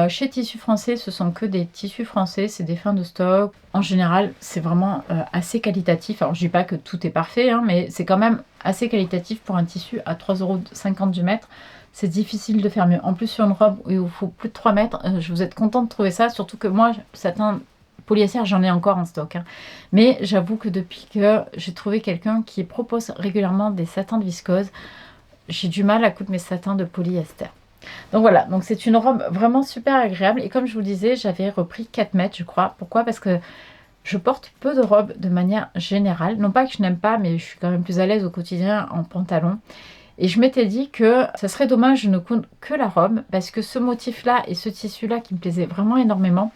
Chez Tissu Français, ce sont que des tissus français, c'est des fins de stock. En général, c'est vraiment assez qualitatif. Alors, je dis pas que tout est parfait, hein, mais c'est quand même assez qualitatif pour un tissu à 3,50 € du mètre. C'est difficile de faire mieux. En plus, sur une robe où il vous faut plus de 3 mètres, je vous êtes contente de trouver ça. Surtout que moi, satin polyester, j'en ai encore en stock. Hein. Mais j'avoue que depuis que j'ai trouvé quelqu'un qui propose régulièrement des satins de viscose, j'ai du mal à coudre mes satins de polyester. Donc voilà, donc c'est une robe vraiment super agréable. Et comme je vous le disais, j'avais repris 4 mètres, je crois. Pourquoi? Parce que je porte peu de robes de manière générale. Non pas que je n'aime pas, mais je suis quand même plus à l'aise au quotidien en pantalon. Et je m'étais dit que ça serait dommage de ne coudre que la robe, parce que ce motif-là et ce tissu-là qui me plaisait vraiment énormément,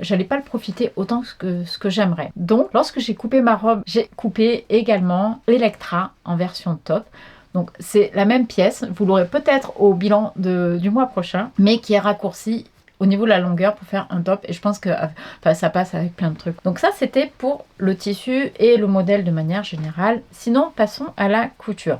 j'allais pas le profiter autant que ce que j'aimerais. Donc lorsque j'ai coupé ma robe, j'ai coupé également Electra en version top. Donc c'est la même pièce, vous l'aurez peut-être au bilan du mois prochain, mais qui est raccourcie au niveau de la longueur pour faire un top. Et je pense que ça passe avec plein de trucs. Donc ça, c'était pour le tissu et le modèle de manière générale. Sinon, passons à la couture.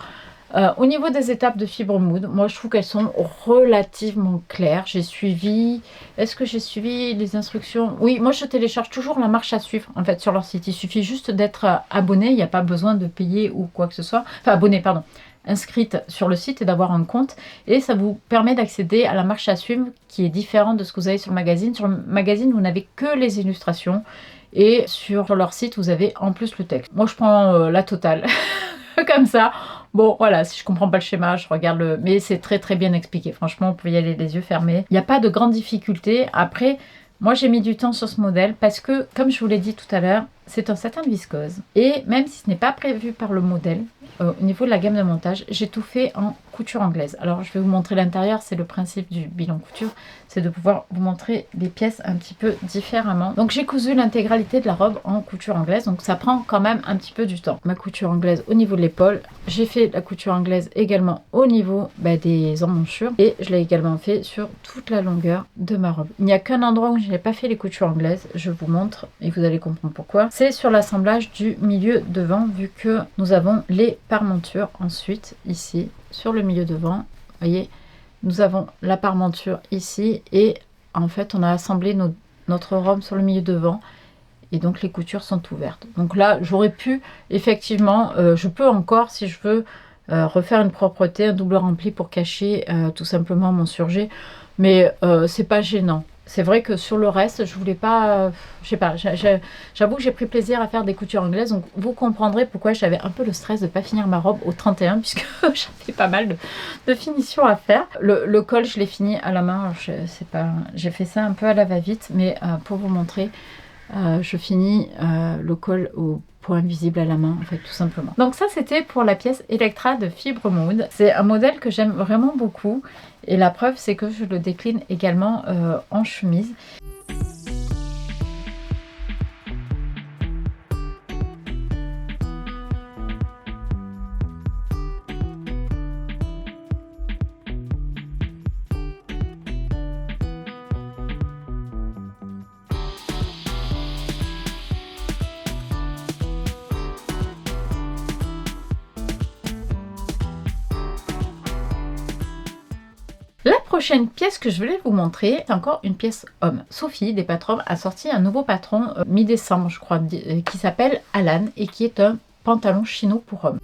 Au niveau des étapes de Fibre Mood, moi je trouve qu'elles sont relativement claires. Est-ce que j'ai suivi les instructions? Oui, moi je télécharge toujours la marche à suivre en fait sur leur site. Il suffit juste d'être abonné, il n'y a pas besoin de payer ou quoi que ce soit. Enfin abonné, pardon. Inscrite sur le site et d'avoir un compte, et ça vous permet d'accéder à la marche à suivre qui est différente de ce que vous avez sur le magazine. Sur le magazine, vous n'avez que les illustrations, et sur leur site, vous avez en plus le texte. Moi, je prends la totale, comme ça. Bon, voilà, si je comprends pas le schéma, je regarde le... Mais c'est très très bien expliqué. Franchement, vous pouvez y aller les yeux fermés. Il n'y a pas de grande difficulté. Après, moi, j'ai mis du temps sur ce modèle parce que, comme je vous l'ai dit tout à l'heure, c'est un satin de viscose. Et même si ce n'est pas prévu par le modèle, au niveau de la gamme de montage, j'ai tout fait en couture anglaise. Alors je vais vous montrer l'intérieur, c'est le principe du bilan couture, c'est de pouvoir vous montrer les pièces un petit peu différemment. Donc j'ai cousu l'intégralité de la robe en couture anglaise, donc ça prend quand même un petit peu du temps. Ma couture anglaise au niveau de l'épaule, j'ai fait la couture anglaise également au niveau des emmanchures et je l'ai également fait sur toute la longueur de ma robe. Il n'y a qu'un endroit où je n'ai pas fait les coutures anglaises, je vous montre et vous allez comprendre pourquoi. C'est sur l'assemblage du milieu devant, vu que nous avons les parmentures ensuite ici sur le milieu devant. Vous voyez, nous avons la parmenture ici et en fait on a assemblé notre robe sur le milieu devant et donc les coutures sont ouvertes. Donc là j'aurais pu effectivement, je peux encore si je veux refaire une propreté, un double rempli pour cacher tout simplement mon surjet, mais c'est pas gênant. C'est vrai que sur le reste, je voulais pas, je sais pas, j'avoue que j'ai pris plaisir à faire des coutures anglaises, donc vous comprendrez pourquoi j'avais un peu le stress de pas finir ma robe au 31, puisque j'avais pas mal de finitions à faire. Le col, je l'ai fini à la main, j'ai fait ça un peu à la va-vite, mais pour vous montrer, je finis le col au point visible à la main, en fait, tout simplement. Donc ça, c'était pour la pièce Electra de Fibre Mood. C'est un modèle que j'aime vraiment beaucoup. Et la preuve, c'est que je le décline également en chemise. La prochaine pièce que je voulais vous montrer, c'est encore une pièce homme. Sophie, des patrons, a sorti un nouveau patron mi-décembre, je crois, qui s'appelle Alan et qui est un pantalon chino pour homme.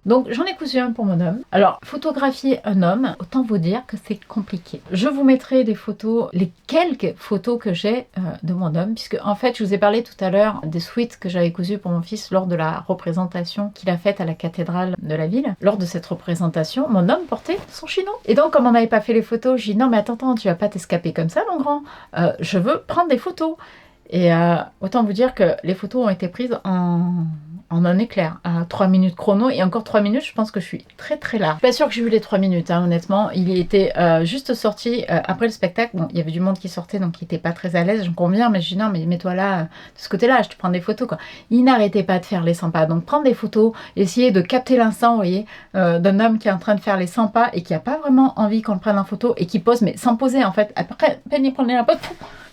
Donc j'en ai cousu un pour mon homme. Alors photographier un homme, autant vous dire que c'est compliqué. Je vous mettrai des photos, les quelques photos que j'ai de mon homme, puisque en fait je vous ai parlé tout à l'heure des sweats que j'avais cousus pour mon fils lors de la représentation qu'il a faite à la cathédrale de la ville. Lors de cette représentation, mon homme portait son chino. Et donc comme on n'avait pas fait les photos, j'ai dit non mais attends, tu vas pas t'escaper comme ça mon grand, je veux prendre des photos. Et autant vous dire que les photos ont été prises en un éclair, à 3 minutes chrono, et encore 3 minutes, je pense que je suis très très large. Je suis pas sûre que j'ai eu les 3 minutes, hein, honnêtement. Il était juste sorti après le spectacle. Bon, il y avait du monde qui sortait, donc il était pas très à l'aise, j'en conviens, mais je dis non, mais mets-toi là, de ce côté-là, je te prends des photos, quoi. Il n'arrêtait pas de faire les 100 pas, donc prendre des photos, essayer de capter l'instant, vous voyez, d'un homme qui est en train de faire les 100 pas et qui a pas vraiment envie qu'on le prenne en photo et qui pose, mais sans poser en fait. Après, peine il prenait la pose,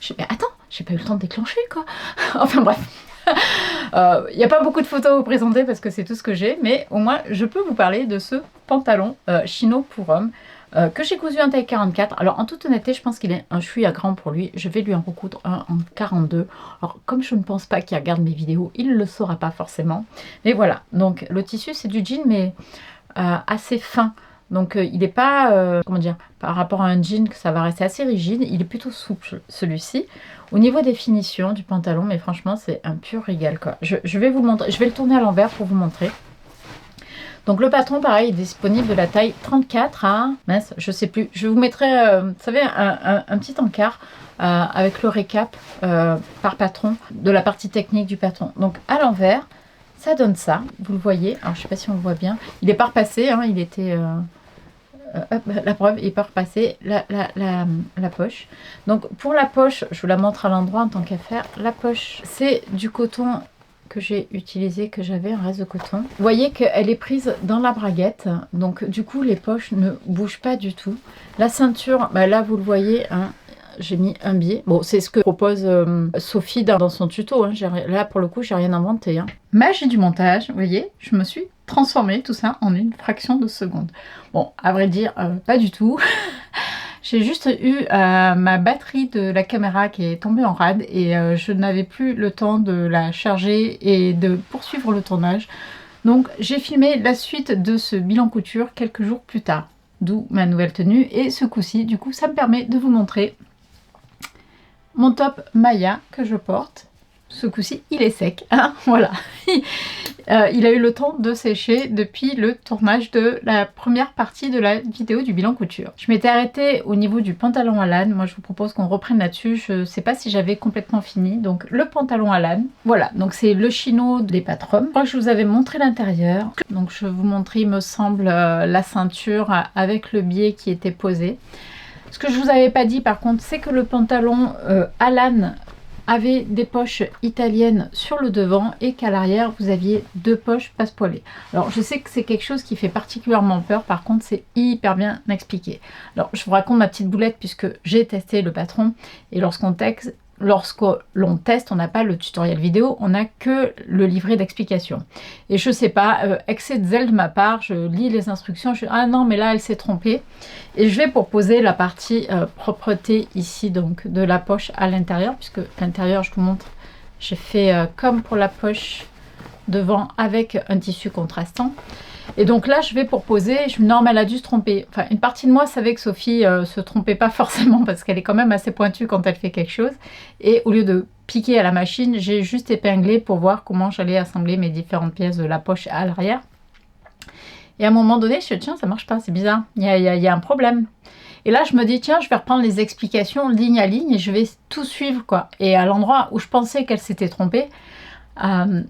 je dis mais attends, j'ai pas eu le temps de déclencher, quoi. Enfin bref. Il n'y a pas beaucoup de photos à vous présenter parce que c'est tout ce que j'ai, mais au moins je peux vous parler de ce pantalon chino pour homme que j'ai cousu en taille 44. Alors en toute honnêteté, je pense qu'il est un chouïa grand pour lui. Je vais lui en recoudre un en 42. Alors comme je ne pense pas qu'il regarde mes vidéos, il ne le saura pas forcément. Mais voilà, donc le tissu c'est du jean mais assez fin. Donc il n'est pas, comment dire, par rapport à un jean que ça va rester assez rigide, il est plutôt souple celui-ci. Au niveau des finitions du pantalon, mais franchement c'est un pur régal quoi. Je vais vous le montrer, je vais le tourner à l'envers pour vous montrer. Donc le patron pareil est disponible de la taille 34 à, mince, je sais plus, je vous mettrai, vous savez, un petit encart avec le récap par patron de la partie technique du patron. Donc à l'envers, ça donne ça, vous le voyez, alors je sais pas si on le voit bien, il est pas repassé, hein, il était... hop, la preuve, il peut repasser la poche. Donc pour la poche, je vous la montre à l'endroit en tant qu'affaire. La poche, c'est du coton que j'ai utilisé, que j'avais, un reste de coton. Vous voyez qu'elle est prise dans la braguette, donc du coup les poches ne bougent pas du tout. La ceinture, bah là vous le voyez, hein, j'ai mis un biais. Bon, c'est ce que propose Sophie dans son tuto. Hein. Là, pour le coup, j'ai rien inventé. Hein. Magie du montage, vous voyez, je me suis transformée tout ça en une fraction de seconde. Bon, à vrai dire, pas du tout. J'ai juste eu ma batterie de la caméra qui est tombée en rade et je n'avais plus le temps de la charger et de poursuivre le tournage. Donc, j'ai filmé la suite de ce bilan couture quelques jours plus tard. D'où ma nouvelle tenue. Et ce coup-ci, du coup, ça me permet de vous montrer mon top Maya que je porte. Ce coup-ci, il est sec. Hein, voilà. Il a eu le temps de sécher depuis le tournage de la première partie de la vidéo du bilan couture. Je m'étais arrêtée au niveau du pantalon à l'âne. Moi je vous propose qu'on reprenne là-dessus. Je sais pas si j'avais complètement fini. Donc le pantalon à l'âne. Voilà, donc c'est le chino des Patrum. Je crois que je vous avais montré l'intérieur. Donc je vous montrer, il me semble, la ceinture avec le biais qui était posé. Ce que je vous avais pas dit par contre, c'est que le pantalon à l'âne avait des poches italiennes sur le devant et qu'à l'arrière vous aviez 2 poches passe-poilées. Alors je sais que c'est quelque chose qui fait particulièrement peur, par contre c'est hyper bien expliqué. Alors je vous raconte ma petite boulette puisque j'ai testé le patron et lorsqu'on teste, on n'a pas le tutoriel vidéo, on n'a que le livret d'explication. Et je sais pas, excès de zèle de ma part, je lis les instructions, je dis ah non mais là elle s'est trompée. Et je vais proposer la partie propreté ici donc de la poche à l'intérieur, puisque l'intérieur je vous montre, j'ai fait comme pour la poche devant avec un tissu contrastant. Et donc là je vais proposer, je me dis non mais elle a dû se tromper. Enfin une partie de moi savait que Sophie se trompait pas forcément parce qu'elle est quand même assez pointue quand elle fait quelque chose. Et au lieu de piquer à la machine, j'ai juste épinglé pour voir comment j'allais assembler mes différentes pièces de la poche à l'arrière. Et à un moment donné, je me dis tiens ça marche pas, c'est bizarre, il y a un problème. Et là je me dis tiens je vais reprendre les explications ligne à ligne et je vais tout suivre quoi. Et à l'endroit où je pensais qu'elle s'était trompée,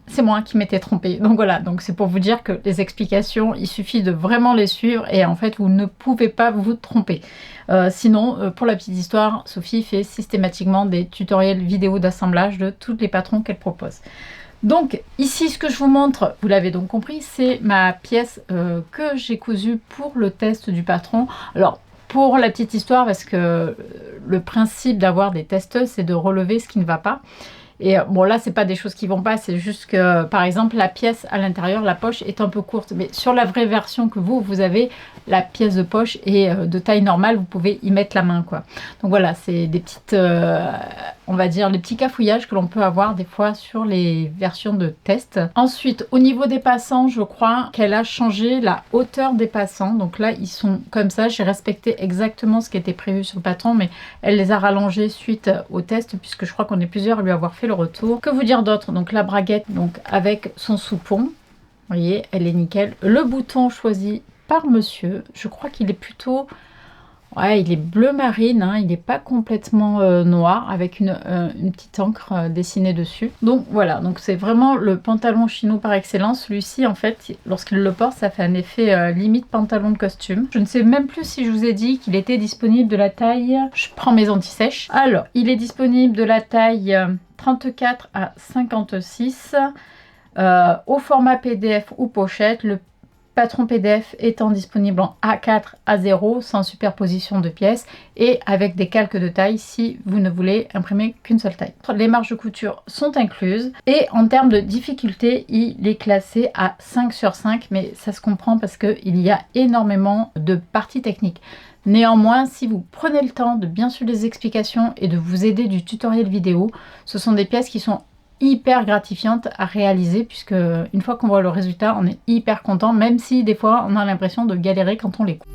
c'est moi qui m'étais trompée. Donc voilà, donc c'est pour vous dire que les explications, il suffit de vraiment les suivre et en fait vous ne pouvez pas vous tromper. Sinon, pour la petite histoire, Sophie fait systématiquement des tutoriels vidéo d'assemblage de tous les patrons qu'elle propose. Donc ici ce que je vous montre, vous l'avez donc compris, c'est ma pièce que j'ai cousue pour le test du patron. Alors pour la petite histoire, parce que le principe d'avoir des testeuses, c'est de relever ce qui ne va pas. Et bon là c'est pas des choses qui vont pas, c'est juste que par exemple la pièce à l'intérieur, la poche est un peu courte. Mais sur la vraie version que vous avez, la pièce de poche est de taille normale, vous pouvez y mettre la main quoi. Donc voilà, c'est des petites, on va dire, les petits cafouillages que l'on peut avoir des fois sur les versions de test. Ensuite au niveau des passants, je crois qu'elle a changé la hauteur des passants. Donc là ils sont comme ça, j'ai respecté exactement ce qui était prévu sur le patron, mais elle les a rallongés suite au test puisque je crois qu'on est plusieurs à lui avoir fait le retour. Que vous dire d'autre? Donc la braguette donc avec son soupon, vous voyez, elle est nickel. Le bouton choisi par monsieur, je crois qu'il est plutôt, ouais, il est bleu marine, hein, il n'est pas complètement noir avec une petite encre dessinée dessus. Donc voilà, donc c'est vraiment le pantalon chino par excellence. Celui-ci en fait, lorsqu'il le porte, ça fait un effet limite pantalon de costume. Je ne sais même plus si je vous ai dit qu'il était disponible de la taille, je prends mes anti-sèches. Alors, il est disponible de la taille 34 à 56 au format PDF ou pochette. Le patron PDF étant disponible en A4, A0 sans superposition de pièces et avec des calques de taille si vous ne voulez imprimer qu'une seule taille. Les marges de couture sont incluses et en termes de difficulté, il est classé à 5 sur 5, mais ça se comprend parce qu'il y a énormément de parties techniques. Néanmoins, si vous prenez le temps de bien suivre les explications et de vous aider du tutoriel vidéo, ce sont des pièces qui sont hyper gratifiantes à réaliser puisque une fois qu'on voit le résultat, on est hyper content, même si des fois on a l'impression de galérer quand on les coupe.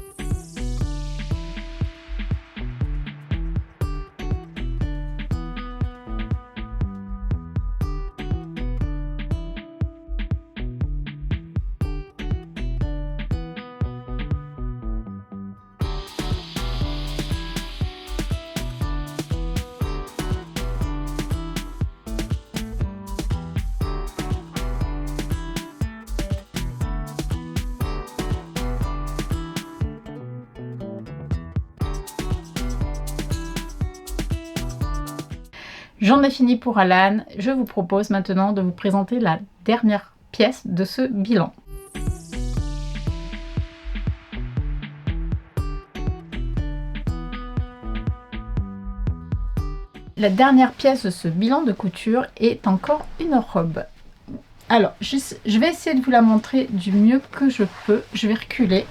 J'en ai fini pour Alan. Je vous propose maintenant de vous présenter la dernière pièce de ce bilan. La dernière pièce de ce bilan de couture est encore une robe. Alors, je vais essayer de vous la montrer du mieux que je peux. Je vais reculer.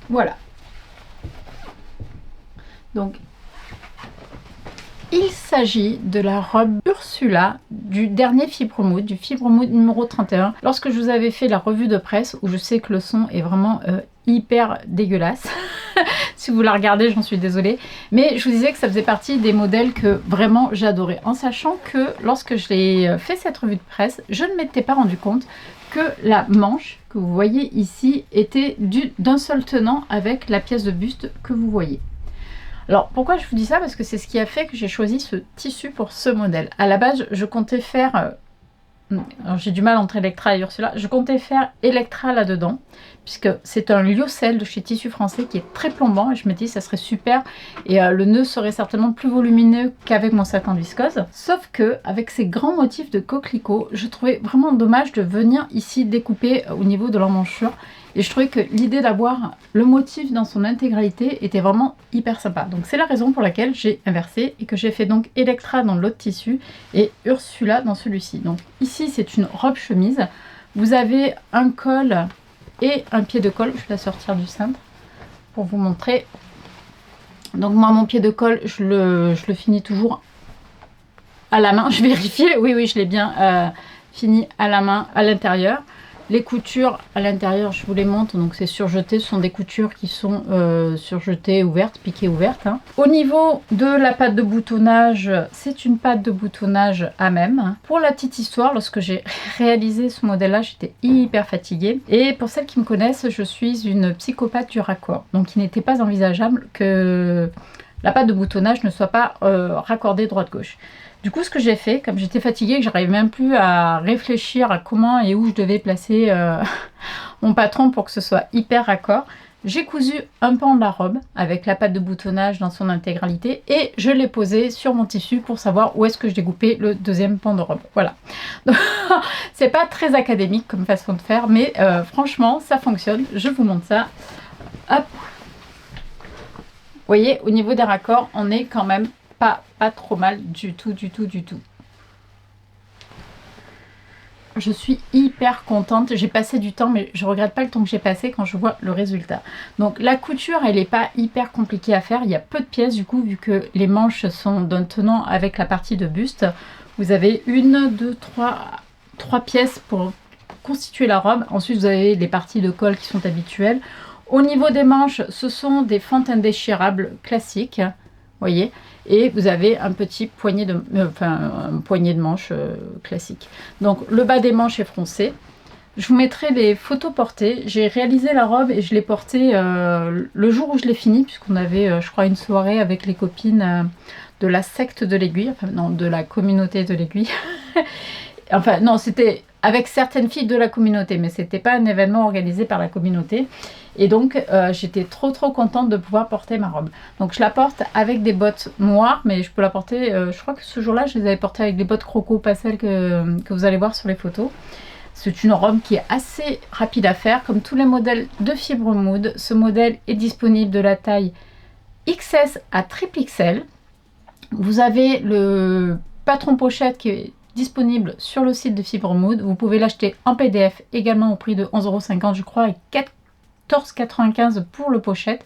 Voilà. Donc, Il s'agit de la robe Ursula du dernier Fibromood, du Fibromood numéro 31. Lorsque je vous avais fait la revue de presse, où je sais que le son est vraiment hyper dégueulasse. Si vous la regardez, j'en suis désolée. Mais je vous disais que ça faisait partie des modèles que vraiment j'adorais. En sachant que lorsque j'ai fait cette revue de presse, je ne m'étais pas rendu compte que la manche que vous voyez ici était d'un seul tenant avec la pièce de buste que vous voyez. Alors pourquoi je vous dis ça? Parce que c'est ce qui a fait que j'ai choisi ce tissu pour ce modèle. À la base, je comptais faire... alors j'ai du mal entre Electra et Ursula. Je comptais faire Electra là-dedans, puisque c'est un lyocell de chez Tissu Français qui est très plombant. Et je me dis ça serait super. Et le nœud serait certainement plus volumineux qu'avec mon satin de viscose. Sauf que avec ces grands motifs de coquelicot, je trouvais vraiment dommage de venir ici découper au niveau de l'emmanchure. Et je trouvais que l'idée d'avoir le motif dans son intégralité était vraiment hyper sympa. Donc c'est la raison pour laquelle j'ai inversé et que j'ai fait donc Electra dans l'autre tissu et Ursula dans celui-ci. Donc ici c'est une robe chemise. Vous avez un col et un pied de col. Je vais la sortir du cintre pour vous montrer. Donc moi mon pied de col je le finis toujours à la main. Je vérifie. Oui je l'ai bien fini à la main à l'intérieur. Les coutures à l'intérieur, je vous les montre, donc c'est surjeté, ce sont des coutures qui sont surjetées, ouvertes, piquées ouvertes. Hein. Au niveau de la patte de boutonnage, c'est une patte de boutonnage à même. Pour la petite histoire, lorsque j'ai réalisé ce modèle-là, j'étais hyper fatiguée. Et pour celles qui me connaissent, je suis une psychopathe du raccord. Donc il n'était pas envisageable que la patte de boutonnage ne soit pas raccordée droite-gauche. Du coup, ce que j'ai fait, comme j'étais fatiguée, que j'arrivais même plus à réfléchir à comment et où je devais placer mon patron pour que ce soit hyper raccord, j'ai cousu un pan de la robe avec la patte de boutonnage dans son intégralité et je l'ai posé sur mon tissu pour savoir où est-ce que je découpais le deuxième pan de robe. Voilà. C'est pas très académique comme façon de faire, mais franchement, ça fonctionne. Je vous montre ça. Hop. Vous voyez, au niveau des raccords, on est quand même pas trop mal du tout. Je suis hyper contente. J'ai passé du temps, mais je regrette pas le temps que j'ai passé quand je vois le résultat. Donc la couture, elle n'est pas hyper compliquée à faire. Il y a peu de pièces du coup, vu que les manches sont d'un tenant avec la partie de buste. Vous avez trois pièces pour constituer la robe. Ensuite, vous avez les parties de col qui sont habituelles. Au niveau des manches, ce sont des fentes indéchirables classiques. Voyez, et vous avez un petit poignet de, un poignet de manche classique. Donc le bas des manches est froncé. Je vous mettrai les photos portées. J'ai réalisé la robe et je l'ai portée le jour où je l'ai finie, puisqu'on avait, je crois, une soirée avec les copines de la secte de l'aiguille, enfin non, de la communauté de l'aiguille. Enfin non, c'était avec certaines filles de la communauté, mais c'était pas un événement organisé par la communauté. Et donc j'étais trop contente de pouvoir porter ma robe. Donc je la porte avec des bottes noires, mais je peux la porter, je crois que ce jour-là je les avais portées avec des bottes croco, pas celles que vous allez voir sur les photos. C'est une robe qui est assez rapide à faire, comme tous les modèles de Fibromood. Ce modèle est disponible de la taille XS à XXL. Vous avez le patron pochette qui est disponible sur le site de Fibromood. Vous pouvez l'acheter en PDF également au prix de 11,50 € je crois, et 14,95 € pour le pochette.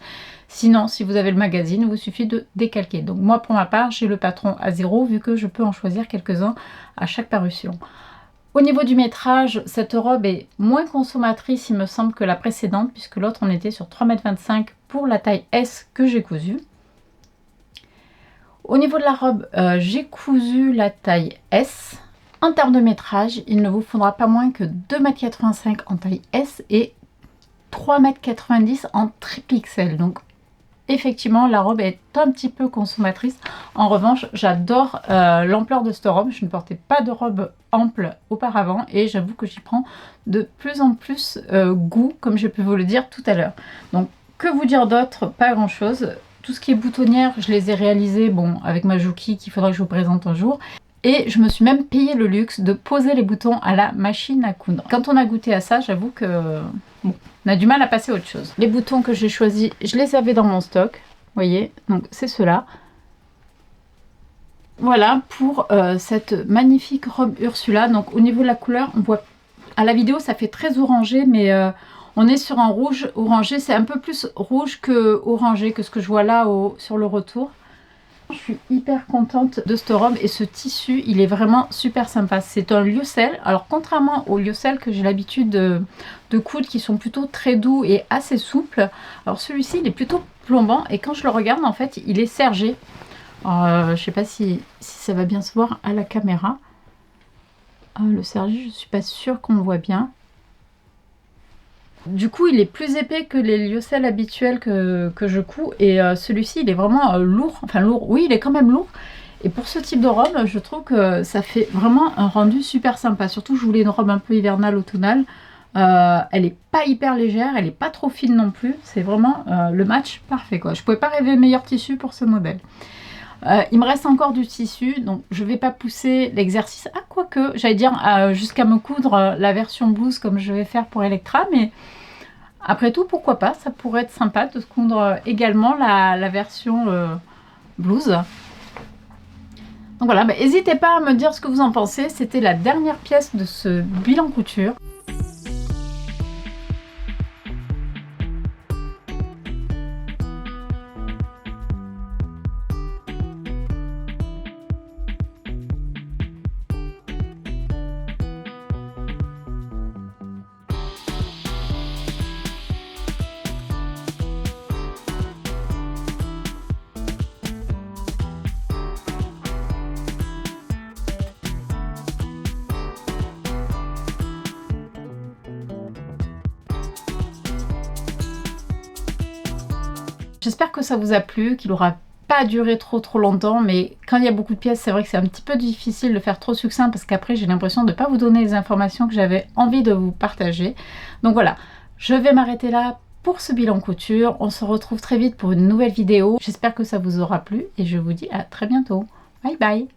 Sinon, si vous avez le magazine, il vous suffit de décalquer. Donc moi, pour ma part, j'ai le patron à 0, vu que je peux en choisir quelques-uns à chaque parution. Au niveau du métrage, cette robe est moins consommatrice, il me semble, que la précédente, puisque l'autre, on était sur 3,25 m pour la taille S que j'ai cousue. Au niveau de la robe, j'ai cousu la taille S. En termes de métrage, il ne vous faudra pas moins que 2,85 m en taille S et 3,90 m en XXL. Donc effectivement, la robe est un petit peu consommatrice. En revanche, j'adore l'ampleur de cette robe. Je ne portais pas de robe ample auparavant et j'avoue que j'y prends de plus en plus goût, comme je peux vous le dire tout à l'heure. Donc que vous dire d'autre? Pas grand chose. Tout ce qui est boutonnière, je les ai réalisées avec ma Juki qu'il faudra que je vous présente un jour. Et je me suis même payé le luxe de poser les boutons à la machine à coudre. Quand on a goûté à ça, j'avoue que bon, on a du mal à passer à autre chose. Les boutons que j'ai choisis, je les avais dans mon stock. Vous voyez, donc c'est ceux-là. Voilà pour cette magnifique robe Ursula. Donc au niveau de la couleur, on voit à la vidéo ça fait très orangé, mais on est sur un rouge orangé. C'est un peu plus rouge que orangé que ce que je vois là sur le retour. Je suis hyper contente de cette robe et ce tissu, il est vraiment super sympa. C'est un lyocell. Alors contrairement aux lyocell que j'ai l'habitude de coudre qui sont plutôt très doux et assez souples, alors celui-ci il est plutôt plombant et quand je le regarde en fait il est sergé. Je sais pas si ça va bien se voir à la caméra. Le sergé, je suis pas sûre qu'on le voit bien. Du coup, il est plus épais que les lyocell habituels que je couds. Et celui-ci, il est vraiment lourd. Enfin, lourd, oui, il est quand même lourd. Et pour ce type de robe, je trouve que ça fait vraiment un rendu super sympa. Surtout, je voulais une robe un peu hivernale, automnale. Elle est pas hyper légère, elle est pas trop fine non plus. C'est vraiment le match parfait, quoi. Je pouvais pas rêver meilleur tissu pour ce modèle. Il me reste encore du tissu, donc je vais pas pousser l'exercice. Ah, quoique, j'allais dire jusqu'à me coudre la version blouse comme je vais faire pour Electra, mais après tout, pourquoi pas, ça pourrait être sympa de se coudre également la version blouse. Donc voilà, n'hésitez pas à me dire ce que vous en pensez. C'était la dernière pièce de ce bilan couture. J'espère que ça vous a plu, qu'il aura pas duré trop longtemps, mais quand il y a beaucoup de pièces, c'est vrai que c'est un petit peu difficile de faire trop succinct parce qu'après j'ai l'impression de ne pas vous donner les informations que j'avais envie de vous partager. Donc voilà, je vais m'arrêter là pour ce bilan couture. On se retrouve très vite pour une nouvelle vidéo. J'espère que ça vous aura plu et je vous dis à très bientôt. Bye bye!